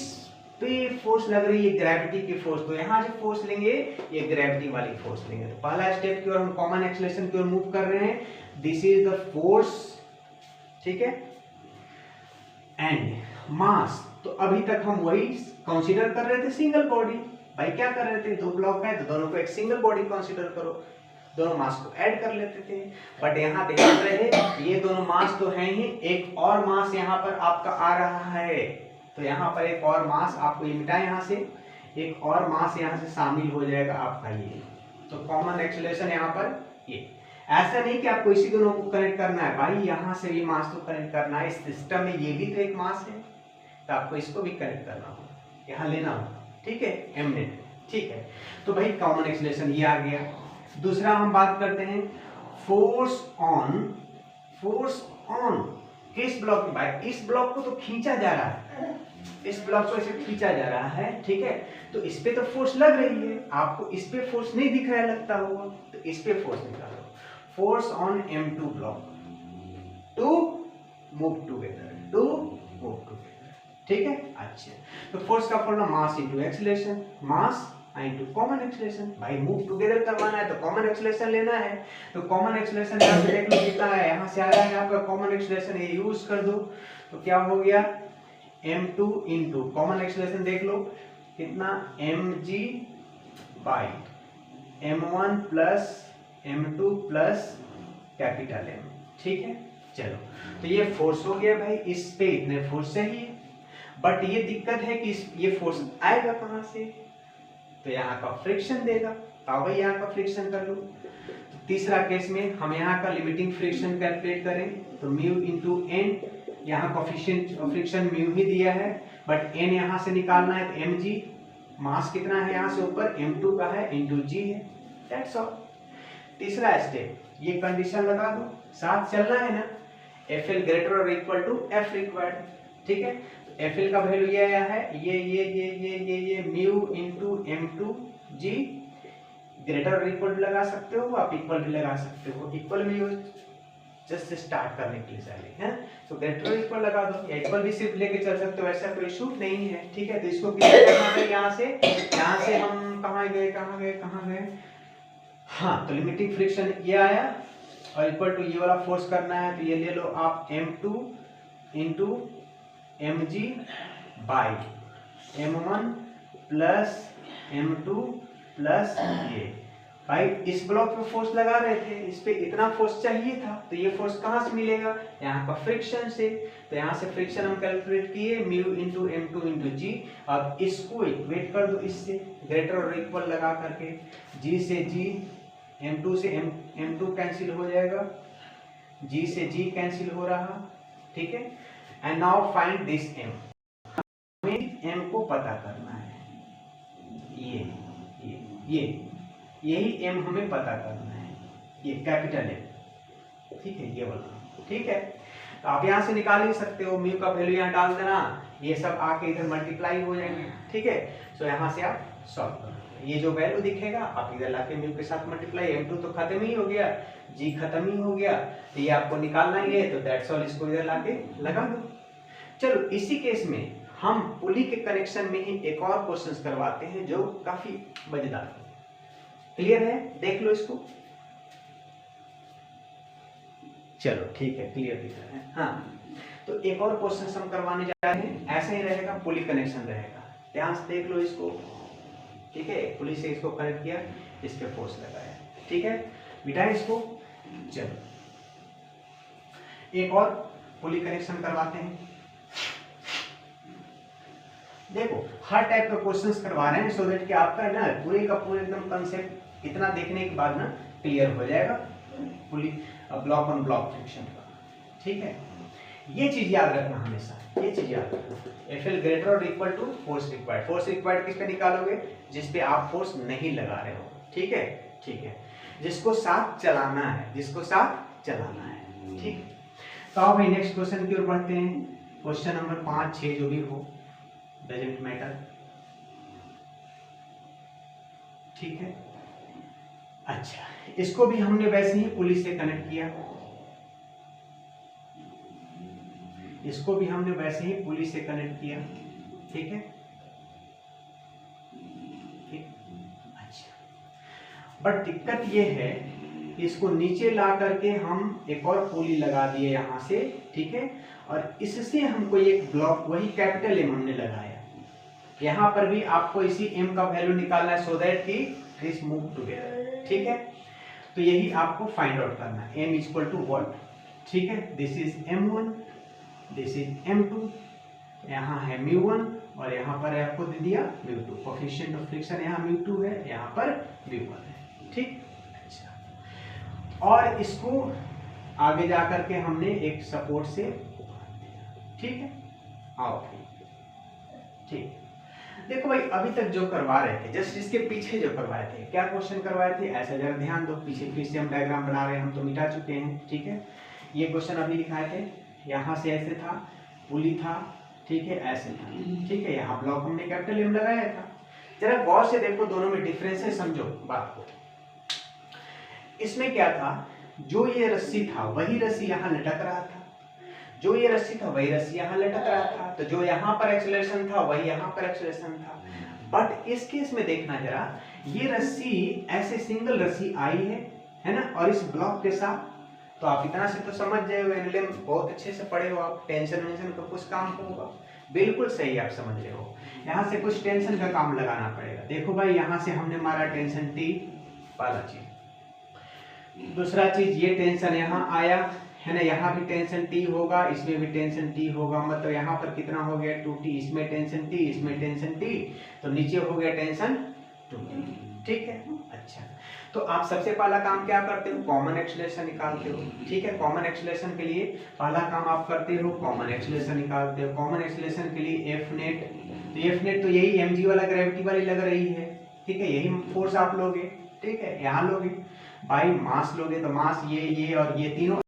तो ये फोर्स लग रही है ग्रेविटी की फोर्स, तो यहाँ जो फोर्स लेंगे ये ग्रेविटी वाली फोर्स लेंगे। तो पहला स्टेप की ओर हम कॉमन एक्सीलरेशन की ओर मूव कर रहे हैं, दिस इज द फोर्स, ठीक है, एंड मास। तो अभी तक हम वही कंसीडर कर रहे थे सिंगल बॉडी, भाई क्या कर रहे थे, दो ब्लॉक है तो दोनों को एक सिंगल बॉडी कंसीडर करो, दोनों मास को ऐड कर लेते थे। बट यहाँ ध्यान रहे ये दोनों मास तो हैं ही, एक और मास यहाँ पर आपका आ रहा है, तो यहाँ पर एक और मास आपको ये मिटा, यहाँ से एक और मास यहाँ से शामिल हो जाएगा आपका ये। तो कॉमन एक्सीलरेशन यहाँ पर ये, ऐसा नहीं कि आपको इसी दोनों को कनेक्ट करना है, भाई यहाँ से भी मास तो कनेक्ट करना है, इस सिस्टम में ये भी तो एक मास है, तो आपको इसको भी कनेक्ट करना होगा, यहाँ लेना होगा, ठीक है, m नेट, ठीक है। तो भाई कॉमन एक्सीलरेशन ये आ गया। दूसरा हम बात करते हैं फोर्स ऑन किस ब्लॉक की, भाई इस ब्लॉक को तो खींचा जा रहा है, इस ब्लॉक को ऐसे खींचा जा रहा है, ठीक है, तो इस पे तो फोर्स लग रही है, आपको इस पे फोर्स नहीं दिख रहा है लगता होगा, तो इस पे फोर्स निकालो, force on M2 block to move together, ठीक है। अच्छा, तो फोर्स का formula mass into acceleration, mass into common acceleration, भाई मूव टुगेदर करवाना है तो कॉमन एक्सीलरेशन लेना है, तो कॉमन एक्सीलरेशन यहाँ पे देख लो कितना है, यहाँ से आ रहा है आपका कॉमन एक्सीलरेशन, ये यूज कर दो, तो क्या हो गया m2 इंटू कॉमन एक्सीलरेशन देख लो कितना, mg by m1 plus m2 plus capital M, ठीक है। चलो, तो ये फोर्स हो गया भाई, इस पे इतने फोर्स चाहिए, बट ये दिक्कत है कि ये फोर्स आएगा कहां से, तो यहाँ का फ्रिक्शन देगा, तो भाई यहाँ का फ्रिक्शन कर लो। तो तीसरा केस में हम यहाँ का लिमिटिंग फ्रिक्शन कैलकुलेट करें, तो म्यू इंटू एन, यहाँ कोफिशिएंट ऑफ फ्रिक्शन म्यू ही दिया है, बट एन यहाँ से निकालना है, तो mg मास कितना है यहाँ से ऊपर m2 का है इंटू g है, दैट्स ऑल। तीसरा स्टेप, ये कंडीशन लगा दो, साथ चलना है ना, FL ग्रेटर और इक्वल टू F रिक्वायर्ड, ठीक है। तो FL का वैल्यू ये आया है, ये mu into m2 g, greater और इक्वल टू लगा सकते हो, आप इक्वल भी लगा सकते हो, इक्वल में यूज जस्ट स्टार्ट करने के लिए चाहिए है, तो ग्रेटर और इक्वल लगा दो, या इक्वल भी सिर्फ लेके चल सकते हो, ऐसा कोई इशू नहीं है, ठीक है। तो इसको क्लियर करना है, यहाँ से हम कहाँ गए, हाँ, तो लिमिटिंग फ्रिक्शन ये आया और इक्वल टू ये वाला फोर्स करना है, तो ये ले लो आप m2 into mg by m1 plus m2 plus ये, भाई इस ब्लॉक पे फोर्स लगा रहे थे, इस पे इतना फोर्स चाहिए था, तो ये फोर्स कहाँ से मिलेगा, यहाँ का फ्रिक्शन से, तो यहाँ से फ्रिक्शन हम कैलकुलेट किए mu into m2 into g, अब इसको इक्वेट कर दो इससे, ग्रेटर और इक्वल लगा करके, g से g, m2 से m2 कैंसिल हो जाएगा, g से g कैंसिल हो रहा, ठीक है। And now find this m, हमें m को पता करना है, यही m हमें पता करना है, ये कैपिटल M, ठीक है, ये वाला, ठीक है। तो आप यहाँ से निकाल ही सकते हो, म्यू का वैल्यू यहाँ डाल देना, ये सब आके इधर मल्टीप्लाई हो जाएंगे, ठीक है। सो यहाँ से आप सॉल्व करो, ये जो वैल्यू दिखेगा आप इधर लाके म्यू के साथ मल्टीप्लाई, m2 तो खत्म ही हो गया, g खत्म ही हो गया, तो ये आपको निकालना ही है, तो दैट्स ऑल, इसको इधर लाके लगा दो। चलो, इसी केस में हम पुली के कनेक्शन में ही एक और क्वेश्चन करवाते हैं जो काफी मजेदार है, क्लियर है, देख लो इसको, चलो ठीक है, क्लियर दिख रहा है, हाँ। तो एक और क्वेश्चन हम करवाने जा रहे हैं, ऐसे ही रहेगा, पुली कनेक्शन रहेगा, ध्यान से देख लो इसको, ठीक है। पुली से इसको कनेक्ट किया, इस पे फोर्स लगाया, ठीक है, मिटाए इसको। चलो, एक और पुली कनेक्शन करवाते हैं, देखो हर टाइप का क्वेश्चंस करवा रहे हैं, सो दैट कि आपका ना पूरे का पूरे एकदम कंसेप्ट इतना देखने के बाद ना क्लियर हो जाएगा पुली ब्लॉक ऑन ब्लॉक फ्रिक्शन का, ठीक है। ये चीज याद रखना हमेशा, ये चीज याद रखना, FL ग्रेटर और equal to force required, force required किस पे निकालोगे, जिस पे आप फोर्स नहीं लगा रहे हो, ठीक है, ठीक है, जिसको साथ चलाना है, जिसको साथ चलाना है, ठीक। तो अब भाई नेक्स्ट क्वेश्चन की ओर बढ़ते हैं, क्वेश्चन नंबर 5, 6 जो भी हो, डजंट मैटर, ठीक है। अच्छा, इसको भी हमने वैसे ही पुली से कनेक्ट किया, इसको भी हमने वैसे ही पुली से कनेक्ट किया, ठीक है। बट दिक्कत ये है इसको नीचे ला करके हम एक और पुली लगा दिए यहाँ से, ठीक है, और इससे हमको एक ब्लॉक वही कैपिटल M हमने लगाया। यहाँ पर भी आपको इसी M का वैल्यू निकालना है सो दैट कि दिस मूव टुगेदर, ठीक है। तो यही आपको फाइंड आउट करना है, M इक्वल टू व्हाट, ठीक है। This is M1, this is M2, यहाँ है μ1 और यहाँ पर आपको दे दिया μ2। कोएफिशिएंट ऑफ फ्रिक्शन यहाँ μ2 है, यहाँ पर μ1 है, ठीक। अच्छा, और इसको आगे जा करके हमने एक सपोर्ट से, ठीक है, आओ ठीक। देखो भाई अभी तक जो करवा रहे थे, जस्ट इसके पीछे जो करवाए थे, क्या क्वेश्चन करवाए थे ऐसा जरा ध्यान दो। पीछे फिर से हम डायग्राम बना रहे हैं, हम तो मिटा चुके हैं, ठीक है। ये क्वेश्चन अभी लिखाए थे, यहाँ से ऐसे था, पुली था, ठीक है, ऐसे था, ठीक है। यहाँ ब्लॉक हमने कैपिटल M लगाया था। जरा गौर से देखो, दोनों में डिफरेंस है, समझो बात को। इसमें क्या था, जो ये रस्सी था वही रस्सी यहाँ लटक रहा था, जो ये रस्सी था वही रस्सी यहाँ लटक रहा था, तो जो यहाँ पर एक्सेलरेशन था वही यहाँ पर एक्सेलरेशन था। बट इस केस में देखना जरा, ये रस्सी ऐसे सिंगल रस्सी आई है ना, और इस ब्लॉक के साथ, तो आप इतना से तो समझ जाए हो, एनएलएम बहुत अच्छे से पढ़े हो आप, टेंशन वेंशन का कुछ काम होगा, बिल्कुल सही आप समझ रहे हो। यहाँ से कुछ टेंशन का काम लगाना पड़ेगा। देखो भाई यहाँ से हमने मारा टेंशन T, पहला चीज। दूसरा चीज, ये टेंशन यहाँ आया है ना, यहाँ भी टेंशन T होगा, इसमें भी टेंशन T होगा, मतलब यहाँ पर कितना हो गया 2T, इसमें टेंशन T, इसमें टेंशन T, तो नीचे हो गया टेंशन 2T, ठीक है। अच्छा, तो आप सबसे पहला काम क्या करते हो, कॉमन एक्सेलरेशन निकालते हो, ठीक है। कॉमन एक्सेलरेशन के लिए पहला काम आप करते हो, कॉमन एक्सेलरेशन निकालते हो। कॉमन एक्सेलरेशन के लिए एफ नेट, तो एफ नेट तो यही mg वाला ग्रेविटी वाली लग रही है, ठीक है, यही फोर्स आप लोगे, ठीक है, यहाँ लोगे, बाई मास लोगे, तो मास ये और ये तीनों,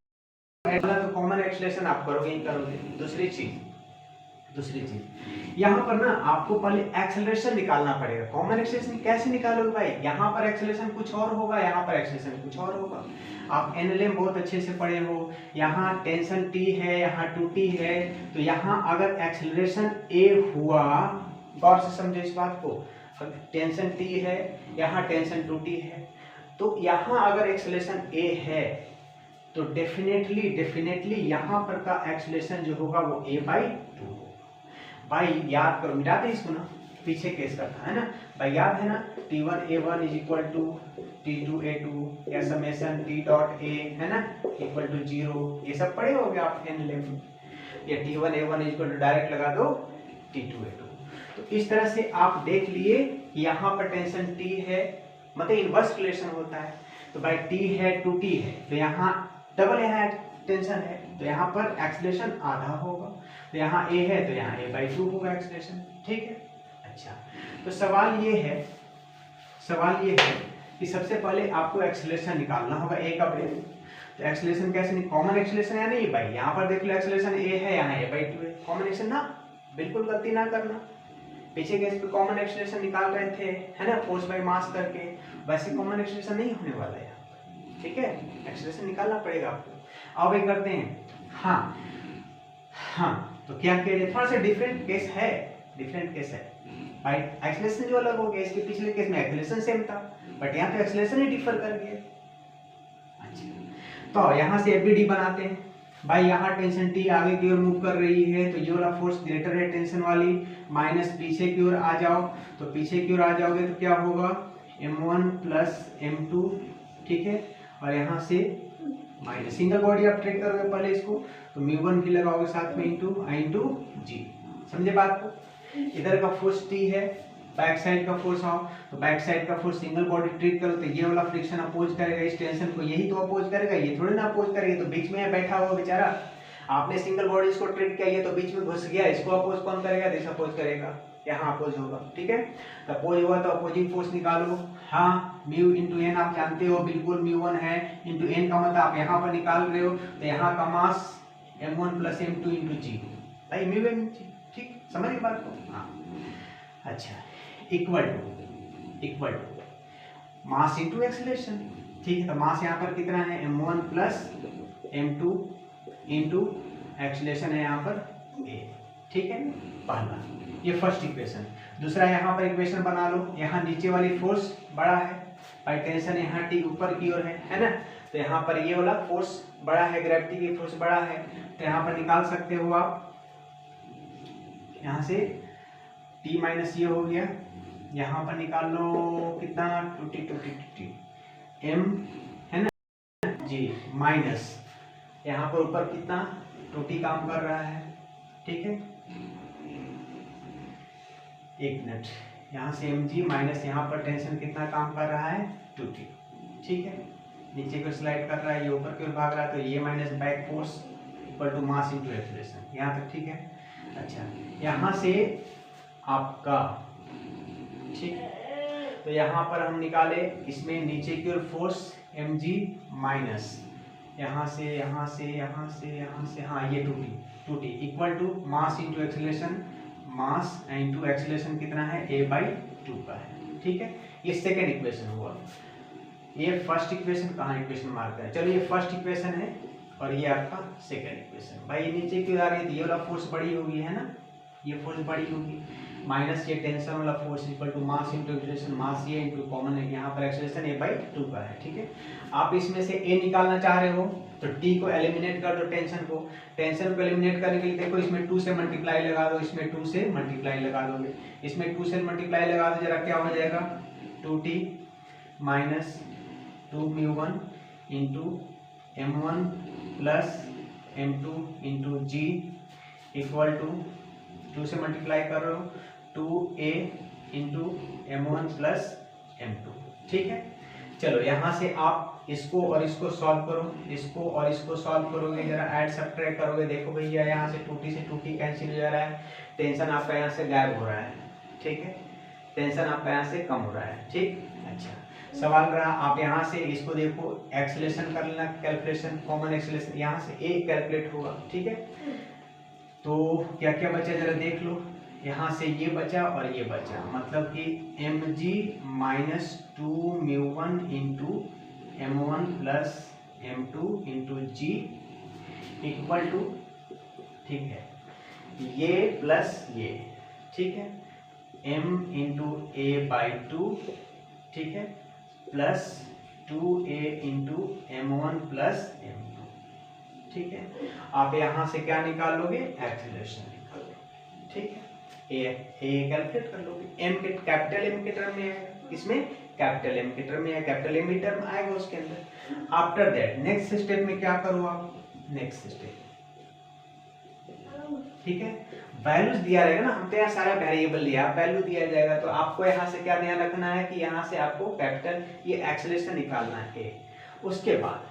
तो कॉमन एक्सेलरेशन आप करोगे ही करोगे। दूसरी चीज यहाँ पर ना आपको पहले एक्सेलरेशन निकालना पड़ेगा। कॉमन एक्सेलरेशन कैसे निकालोगे भाई, यहाँ पर एक्सेलरेशन कुछ और होगा, यहाँ पर एक्सेलरेशन कुछ और होगा। आप एनएलएम बहुत अच्छे से पढ़े हो, यहाँ टेंशन T है, यहाँ 2T है, तो यहाँ अगर एक्सेलरेशन A हुआ, गौर से समझो इस बात को, टेंशन T है, यहाँ टेंशन 2T है, तो यहाँ अगर एक्सेलरेशन A है तो डेफिनेटली यहाँ पर का एक्सेलरेशन जो होगा वो A/2 होगा। भाई याद करो, मिटाते इसको ना, पीछे केस का था, है ना भाई, याद है ना, T1A1 is equal to T2A2 या समेशन T डॉट A, है ना, इक्वल टू 0, ये सब पढ़े होगे आप एनएलएम, या T1A1 is equal to direct लगा दो T2A2। तो इस तरह से आप देख लिए कि यहाँ पर टेंशन T है, मतलब इनवर्स रिलेशन होता है, तो भाई T है 2T है, तो यहाँ डबल यहाँ टेंशन है, तो यहाँ पर एक्सेलरेशन आधा होगा, तो यहाँ A है तो यहाँ A/2 होगा एक्सेलरेशन, ठीक है। अच्छा, तो सवाल ये है कि सबसे पहले आपको एक्सेलरेशन निकालना होगा A का वैल्यू। तो एक्सेलरेशन कैसे, कॉमन एक्सेलरेशन है नहीं भाई, यहाँ पर देख लो एक्सेलरेशन A है, यहाँ A/2 है, कॉम्बिनेशन ना, बिल्कुल गलती ना करना। पीछे केस पे कॉमन एक्सेलरेशन निकाल रहे थे, है ना, फोर्स बाय मास करके, वैसे कॉमन एक्सेलरेशन नहीं होने वाला है, ठीक है, एक्सेलरेशन निकालना पड़ेगा आपको। अब एक करते हैं, हाँ, तो क्या किया, थोड़ा सा डिफरेंट केस है भाई, एक्सेलरेशन जो अलग हो गया, इसके पिछले केस में एक्सेलरेशन सेम था, बट यहाँ पे एक्सेलरेशन ही डिफर कर गया। अच्छा, तो यहाँ से एफबीडी बनाते हैं भाई, यहाँ टेंशन T आगे की ओर मूव कर रही है, तो ये वाला फोर्स ग्रेटर है टेंशन वाली, माइनस पीछे की ओर आ जाओ, तो पीछे की ओर आ जाओगे तो क्या होगा, M1 प्लस M2, ठीक है, और यहाँ से माइनस, सिंगल बॉडी आप ट्रेक करोगे पहले इसको, तो μ1 भी लगाओगे साथ में इंटू G, समझे बात को। इधर का फोर्स T है, बैक साइड का फोर्स आओ, तो बैक साइड का फोर्स सिंगल बॉडी ट्रीट करो, तो ये वाला फ्रिक्शन अपोज करेगा इस टेंशन को, यही तो अपोज करेगा, ये थोड़ी ना अपोज करेगा, तो बीच में बैठा हुआ बेचारा, आपने सिंगल बॉडी इसको ट्रीट किया, ये तो बीच में घुस गया, इसको अपोज कौन करेगा, दिस अपोज करेगा, यहाँ अपोज होगा, ठीक है। तो अपोज हुआ तो अपोजिंग फोर्स निकालो, हाँ, म्यू इंटू एन आप जानते हो, बिल्कुल μ1 है, इंटू एन का मतलब आप यहाँ पर निकाल रहे हो, तो यहाँ का मास M1 plus M2 into G, भाई μm, ठीक, समझ गए बात को, हाँ। अच्छा, equal to mass into acceleration, ठीक है, तो मास यहाँ पर कितना है, M1 plus M2 into acceleration है यहाँ पर A, ठीक है, पहला ये फर्स्ट इक्वेशन। दूसरा यहाँ पर इक्वेशन बना लो, यहाँ नीचे वाली फोर्स बड़ा है, और टेंशन यहाँ टी ऊपर की ओर है ना। तो यहाँ पर ये वाला फोर्स बड़ा है, ग्रेविटी की फोर्स बड़ा है, तो यहाँ पर निकाल सकते हो आप, यहाँ से टी माइनस ये हो गया, यहाँ पर निकाल लो कितना, टू एम है ना जी, माइनस यहाँ पर ऊपर कितना, टू टी काम कर रहा है, ठीक है। एक मिनट, यहाँ से एम जी माइनस यहाँ पर टेंशन कितना काम कर रहा है, टू टी, ठीक है। नीचे को स्लाइड कर रहा है, ये ऊपर की ओर भाग रहा है, तो ये minus back force equal to mass into acceleration, यहाँ तक ठीक है। अच्छा, यहाँ से आपका, ठीक, तो यहाँ पर हम निकाले, इसमें नीचे की ओर फोर्स एम जी माइनस यहाँ से यहाँ से यहाँ से यहाँ से, हाँ ये two T equal to mass into acceleration, mass into acceleration कितना है, a/2 का है, ठीक है। ये सेकेंड इक्वेशन हुआ। ये फर्स्ट इक्वेशन, कहाँ इक्वेशन मार्क है, चलो ये फर्स्ट इक्वेशन है और ये आपका सेकेंड इक्वेशन। भाई ये नीचे की ओर आ रही है, ये वाला फोर्स बड़ी होगी है ना, ये फोर्स बड़ी होगी, माइनस ये टेंशन वाला force equal to mass into acceleration, mass ये इनटू कॉमन है यहाँ पर एक्सीलरेशन a/2 का है, ठीक है। आप इसमें से a निकालना चाह रहे हो तो t को एलिमिनेट कर दो, टेंशन को एलिमिनेट करने के लिए देखो, इसमें 2 से मल्टीप्लाई लगा दो, इसमें 2 से मल्टीप्लाई लगा दोगे, इसमें 2 से मल्टीप्लाई लगा दो, जरा क्या हो जाएगा, 2t minus 2μ1 into m1 plus m2 into g equal to 2 से मल्टीप्लाई कर रहे हो 2a into m1 plus m2, ठीक है। चलो यहाँ से आप इसको और इसको सॉल्व करो, इसको और इसको सॉल्व करोगे, जरा ऐड सब्ट्रैक्ट करोगे, देखो भैया यहाँ से 2t से 2t कैंसिल हो जा रहा है, टेंशन आपका यहाँ से गायब हो रहा है, ठीक है, टेंशन आपका यहाँ से कम हो रहा है, ठीक। अच्छा, सवाल रहा आप यहाँ से इसको देखो, एक्सीलरेशन कर लेना, कैलकुलेशन कॉमन एक्सीलरेशन, यहाँ से a कैलकुलेट होगा, ठीक है। तो क्या क्या बचा जरा देख लो, यहाँ से ये बचा और ये बचा, मतलब कि M G minus 2μ1 into m1 plus m2 into G equal to, ठीक है, ये प्लस ये, ठीक है, m इंटू a/2, ठीक है, plus 2a into m1 plus m2, ठीक है। आप यहाँ से क्या निकाल लोगे, एक्सीलरेशन निकाल लोगे, ठीक है, ए कैलकुलेट कर लोगे, एम के कैपिटल एम के टर्म में है, इसमें कैपिटल एम के टर्म में है, कैपिटल एम ही टर्म आएगा उसके अंदर। आफ्टर दैट नेक्स्ट स्टेप में क्या करो आप, नेक्स्ट स्टेप, ठीक है, वैल्यूज दिया रहेगा ना, हम तो यहाँ सारा वेरिएबल लिया, वैल्यू दिया जाएगा, तो आपको यहाँ से क्या ध्यान रखना है कि यहाँ से आपको कैपिटल ये एक्सीलरेशन निकालना है। उसके बाद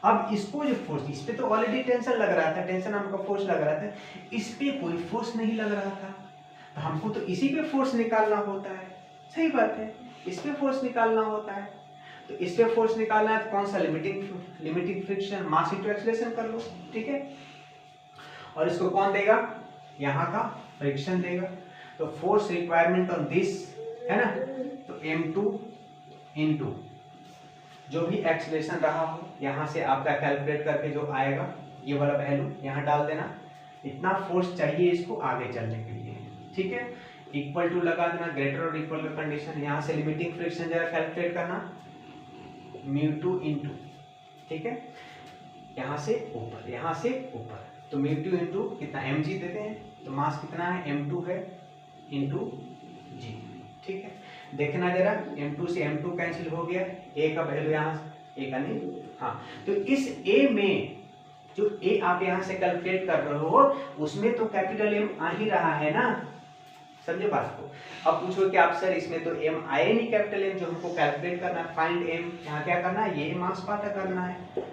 अब इसको जो फोर्स, इस पे तो ऑलरेडी टेंशन लग रहा था, टेंशन हमको फोर्स लग रहा था, इस पे कोई फोर्स नहीं लग रहा था, तो हमको तो इसी पे फोर्स निकालना होता है, सही बात है, इस पे फोर्स निकालना होता है। तो इस पे फोर्स निकालना है तो कौन सा, लिमिटिंग फ्रिक्शन, मास इनटू एक्सीलरेशन कर लो, ठीक है। और इसको कौन देगा, यहाँ का फ्रिक्शन देगा। तो फोर्स रिक्वायरमेंट ऑन दिस है ना, तो m2 इंटू जो भी एक्सीलरेशन रहा हो, यहाँ से आपका कैलकुलेट करके जो आएगा ये वाला वैल्यू यहाँ डाल देना, इतना फोर्स चाहिए इसको आगे चलने के लिए, ठीक है। इक्वल टू लगा देना, ग्रेटर और इक्वल का कंडीशन, यहाँ से लिमिटिंग फ्रिक्शन जरा कैलकुलेट करना, μ2 इंटू, ठीक है, यहाँ से ऊपर, यहाँ से ऊपर, तो μ2 इंटू कितना mg देते हैं, तो मास कितना है m2 है इंटू g, ठीक है। देखना जरा, m2 से m2 कैंसिल हो गया, a का वैल्यू यहाँ a का नहीं, हाँ, तो इस a में जो a आप यहाँ से कैलकुलेट कर रहे हो उसमें तो कैपिटल M आ ही रहा है ना, समझे बात को। अब पूछो कि आप सर इसमें तो m आए नहीं, कैपिटल M जो हमको कैलकुलेट करना है, फाइंड m, यहाँ क्या करना है, ये मास पता करना है,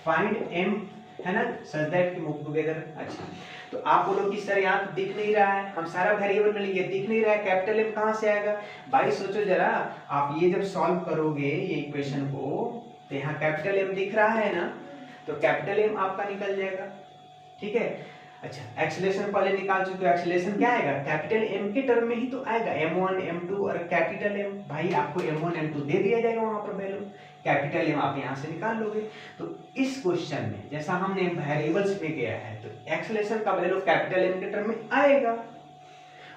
फाइंड m है ना, सच दैट कि मूव टुगेदर। अच्छा, तो आप बोलो कि सर यहाँ तो दिख नहीं रहा है, हम सारा वेरिएबल में लिए दिख नहीं रहा है, कैपिटल M कहाँ से आएगा। भाई सोचो जरा, आप ये जब सॉल्व करोगे ये इक्वेशन को, तो यहाँ कैपिटल M दिख रहा है ना, तो कैपिटल M आपका निकल जाएगा, ठीक है। अच्छा, एक्सीलरेशन पहले निकाल चुके हो, एक्सीलरेशन क्या आएगा, कैपिटल M के टर्म में ही तो आएगा, m1 m2 और कैपिटल M। भाई आपको m1 m2 दे दिया जाएगा वहां पर वैल्यू, कैपिटल M आप यहाँ से निकाल लोगे। तो इस क्वेश्चन में जैसा हमने वेरिएबल्स में किया है, तो एक्सीलरेशन का वैल्यू कैपिटल M के टर्म में आएगा,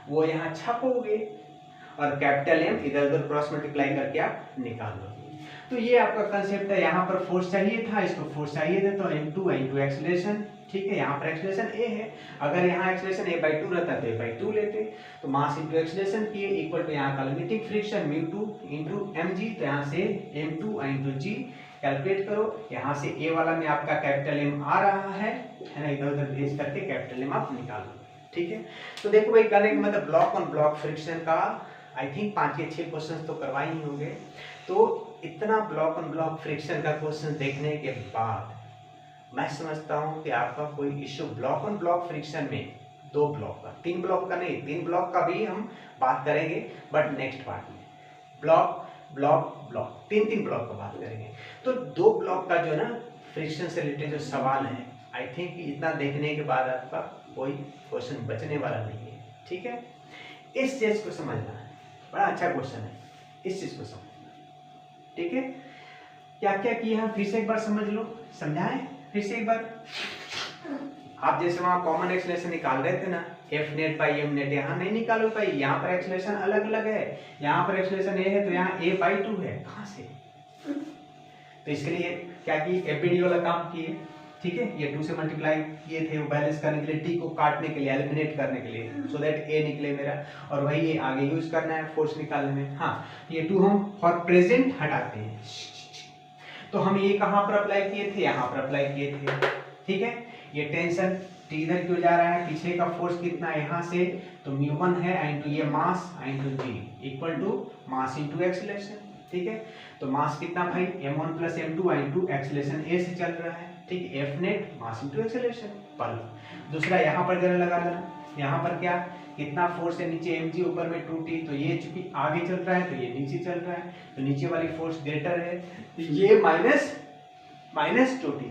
वो यहाँ छापोगे और कैपिटल M इधर उधर क्रॉस मल्टीप्लाई करके आप निकाल लोगे। तो ये आपका कंसेप्ट है। यहाँ पर फोर्स चाहिए था, इसको फोर्स चाहिए था, तो m2 इंटू एक्सीलरेशन, ठीक है। यहाँ पर एक्सीलरेशन a है, अगर यहाँ एक्सीलरेशन a/2 रहता तो a/2 लेते, तो मास इंटू एक्सीलरेशन किए इक्वल टू यहाँ कैलकुलेटिंग फ्रिक्शन μ2 इंटू mg, तो यहाँ से m2 इंटू g कैलकुलेट करो। यहाँ से a वाला में आपका कैपिटल M आ रहा है ना, इधर उधर भेज करके कैपिटल M आप निकालो, ठीक है। तो देखो भाई, करने का मतलब ब्लॉक ऑन ब्लॉक फ्रिक्शन का आई थिंक 5 या 6 क्वेश्चन तो करवाए ही होंगे। तो इतना ब्लॉक ऑन ब्लॉक फ्रिक्शन का क्वेश्चन देखने के बाद मैं समझता हूँ कि आपका कोई issue block on block friction में 2 ब्लॉक का, 3 ब्लॉक का नहीं, 3 ब्लॉक का भी हम बात करेंगे, बट नेक्स्ट पार्ट में ब्लॉक ब्लॉक ब्लॉक 3 ब्लॉक का बात करेंगे। तो 2 ब्लॉक का जो ना फ्रिक्शन से रिलेटेड जो सवाल है, आई थिंक इतना देखने के बाद आपका कोई क्वेश्चन बचने वाला नहीं है, ठीक है। इस चीज को समझना है, बड़ा अच्छा क्वेश्चन है, इस चीज को समझना, ठीक है। क्या क्या किया है फिर से एक बार समझ लो, समझाएं फिर से एक बार। आप जैसे वहां कॉमन एक्सीलरेशन निकाल रहे थे ना, F net by m net, यहाँ नहीं निकालो भाई, यहाँ पर एक्सीलरेशन अलग अलग है। यहाँ पर एक्सीलरेशन ए है तो यहाँ a/2 है, कहाँ से? तो इसके लिए क्या किए, एफबीडी वाला काम किए, ठीक है। ये 2 से मल्टीप्लाई किए थे, वो बैलेंस करने के लिए, टी को काटने के लिए, एलिमिनेट करने के लिए, सो दैट ए निकले मेरा, और वही ये आगे यूज करना है फोर्स निकालने में। हाँ, ये 2 हम फॉर प्रेजेंट हटाते हैं। तो हम ये कहाँ पर अप्लाई किए थे, यहाँ पर अप्लाई किए थे, ठीक है। ये टेंशन टी इधर क्यों जा रहा है, पीछे का फोर्स कितना यहाँ से, तो μ1 है इंटू ये mass into g equal to mass into acceleration, ठीक है। तो मास कितना भाई, m1 plus m2 into acceleration a से चल रहा है, ठीक है। एफ नेट मास इंटू एक्सीलरेशन पर। दूसरा यहाँ पर जरा लगा लेना, यहाँ पर क्या, कितना फोर्स है नीचे mg, ऊपर में 2t, तो ये चूंकि आगे चल रहा है तो ये नीचे चल रहा है, तो नीचे वाली फोर्स ग्रेटर है, तो ये minus 2t,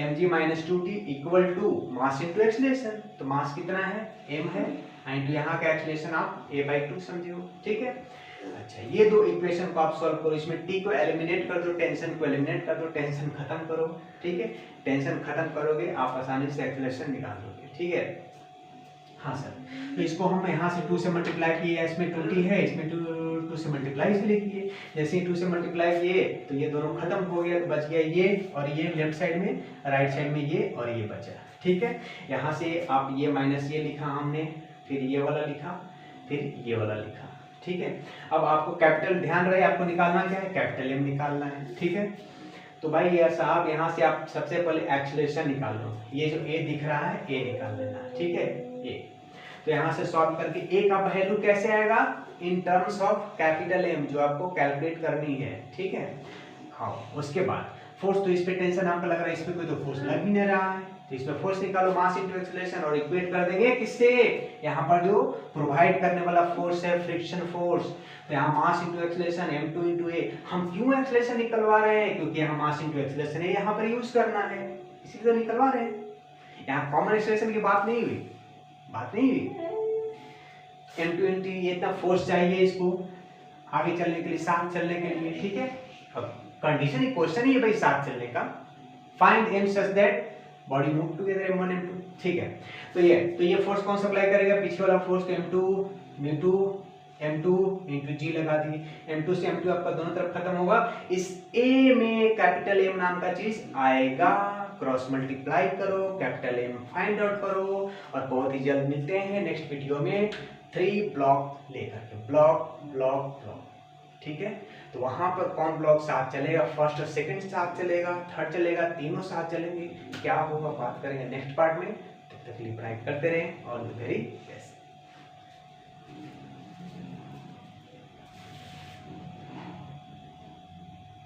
mg minus 2t equal to mass into acceleration. तो मास कितना है, m है, इंटू यहाँ का एक्सीलरेशन आप a/2 समझे हो, ठीक है। अच्छा, ये 2 इक्वेशन को आप सॉल्व करो, इसमें t को एलिमिनेट कर दो, टेंशन को एलिमिनेट कर दो, टेंशन खत्म करो, ठीक है। टेंशन खत्म करोगे आप आसानी से एक्सीलरेशन निकाल लोगे, ठीक है। हाँ सर, तो इसको हम यहाँ से 2 से मल्टीप्लाई किए, इसमें 2t है, इसमें 2 से मल्टीप्लाई इसलिए किए, जैसे ही 2 से मल्टीप्लाई किए तो ये दोनों खत्म हो गया, बच गया ये और ये लेफ्ट साइड में, राइट साइड में ये और ये बचा, ठीक है। यहाँ से आप ये माइनस ये लिखा हमने, फिर ये वाला लिखा, फिर ये वाला लिखा, ठीक है। अब आपको कैपिटल ध्यान रहे, आपको निकालना क्या है, कैपिटल M निकालना है, ठीक है। तो भाई ये साहब, यहाँ से आप सबसे पहले एक्सीलरेशन निकाल लो, ये जो A दिख रहा है A निकाल लेना, ठीक है। A तो यहाँ से सॉल्व करके A का वैल्यू कैसे आएगा, in terms of capital M, जो आपको कैलकुलेट करनी है, ठीक है। हाँ, उसके बाद फोर्स, तो इस पे टेंशन आपका लग रहा है, इस पे कोई तो फोर्स लग ही नहीं रहा है, तो इसमें फोर्स निकालो, मास इनटू एक्सीलरेशन, और इक्वेट कर देंगे किससे, यहाँ पर जो प्रोवाइड करने वाला फोर्स है फ्रिक्शन फोर्स, तो यहाँ मास into acceleration m2 into a। हम क्यों एक्सीलरेशन निकलवा रहे हैं, क्योंकि यहाँ मास इनटू एक्सीलरेशन है, यहाँ पर यूज करना है, इसीलिए तो निकलवा रहे हैं। यहाँ कॉमन एक्सीलरेशन की बात नहीं हुई, m2 इंटू ये इतना फोर्स चाहिए इसको आगे चलने के लिए, साथ चलने के लिए, ठीक है। अब कंडीशन ही, क्वेश्चन ही है भाई साथ चलने का, find m such that body move together m1 m2, ठीक है। तो ये फोर्स कौन सा अप्लाई करेगा, पीछे वाला फोर्स, तो m2 इंटू g लगा दिए, m2 से m2 आपका दोनों तरफ खत्म होगा, इस a में कैपिटल M नाम का चीज आएगा, क्रॉस मल्टीप्लाई करो, कैपिटल M फाइंड आउट करो, और बहुत ही जल्द मिलते हैं नेक्स्ट वीडियो में 3 ब्लॉक लेकर के, ब्लॉक, ठीक है। तो वहां पर कौन ब्लॉक साथ चलेगा, फर्स्ट और सेकंड साथ चलेगा, थर्ड चलेगा, तीनों साथ चलेंगे, क्या होगा बात करेंगे नेक्स्ट पार्ट में। तब तक के लिए पढ़ाई करते रहें, ऑल द वेरी बेस्ट।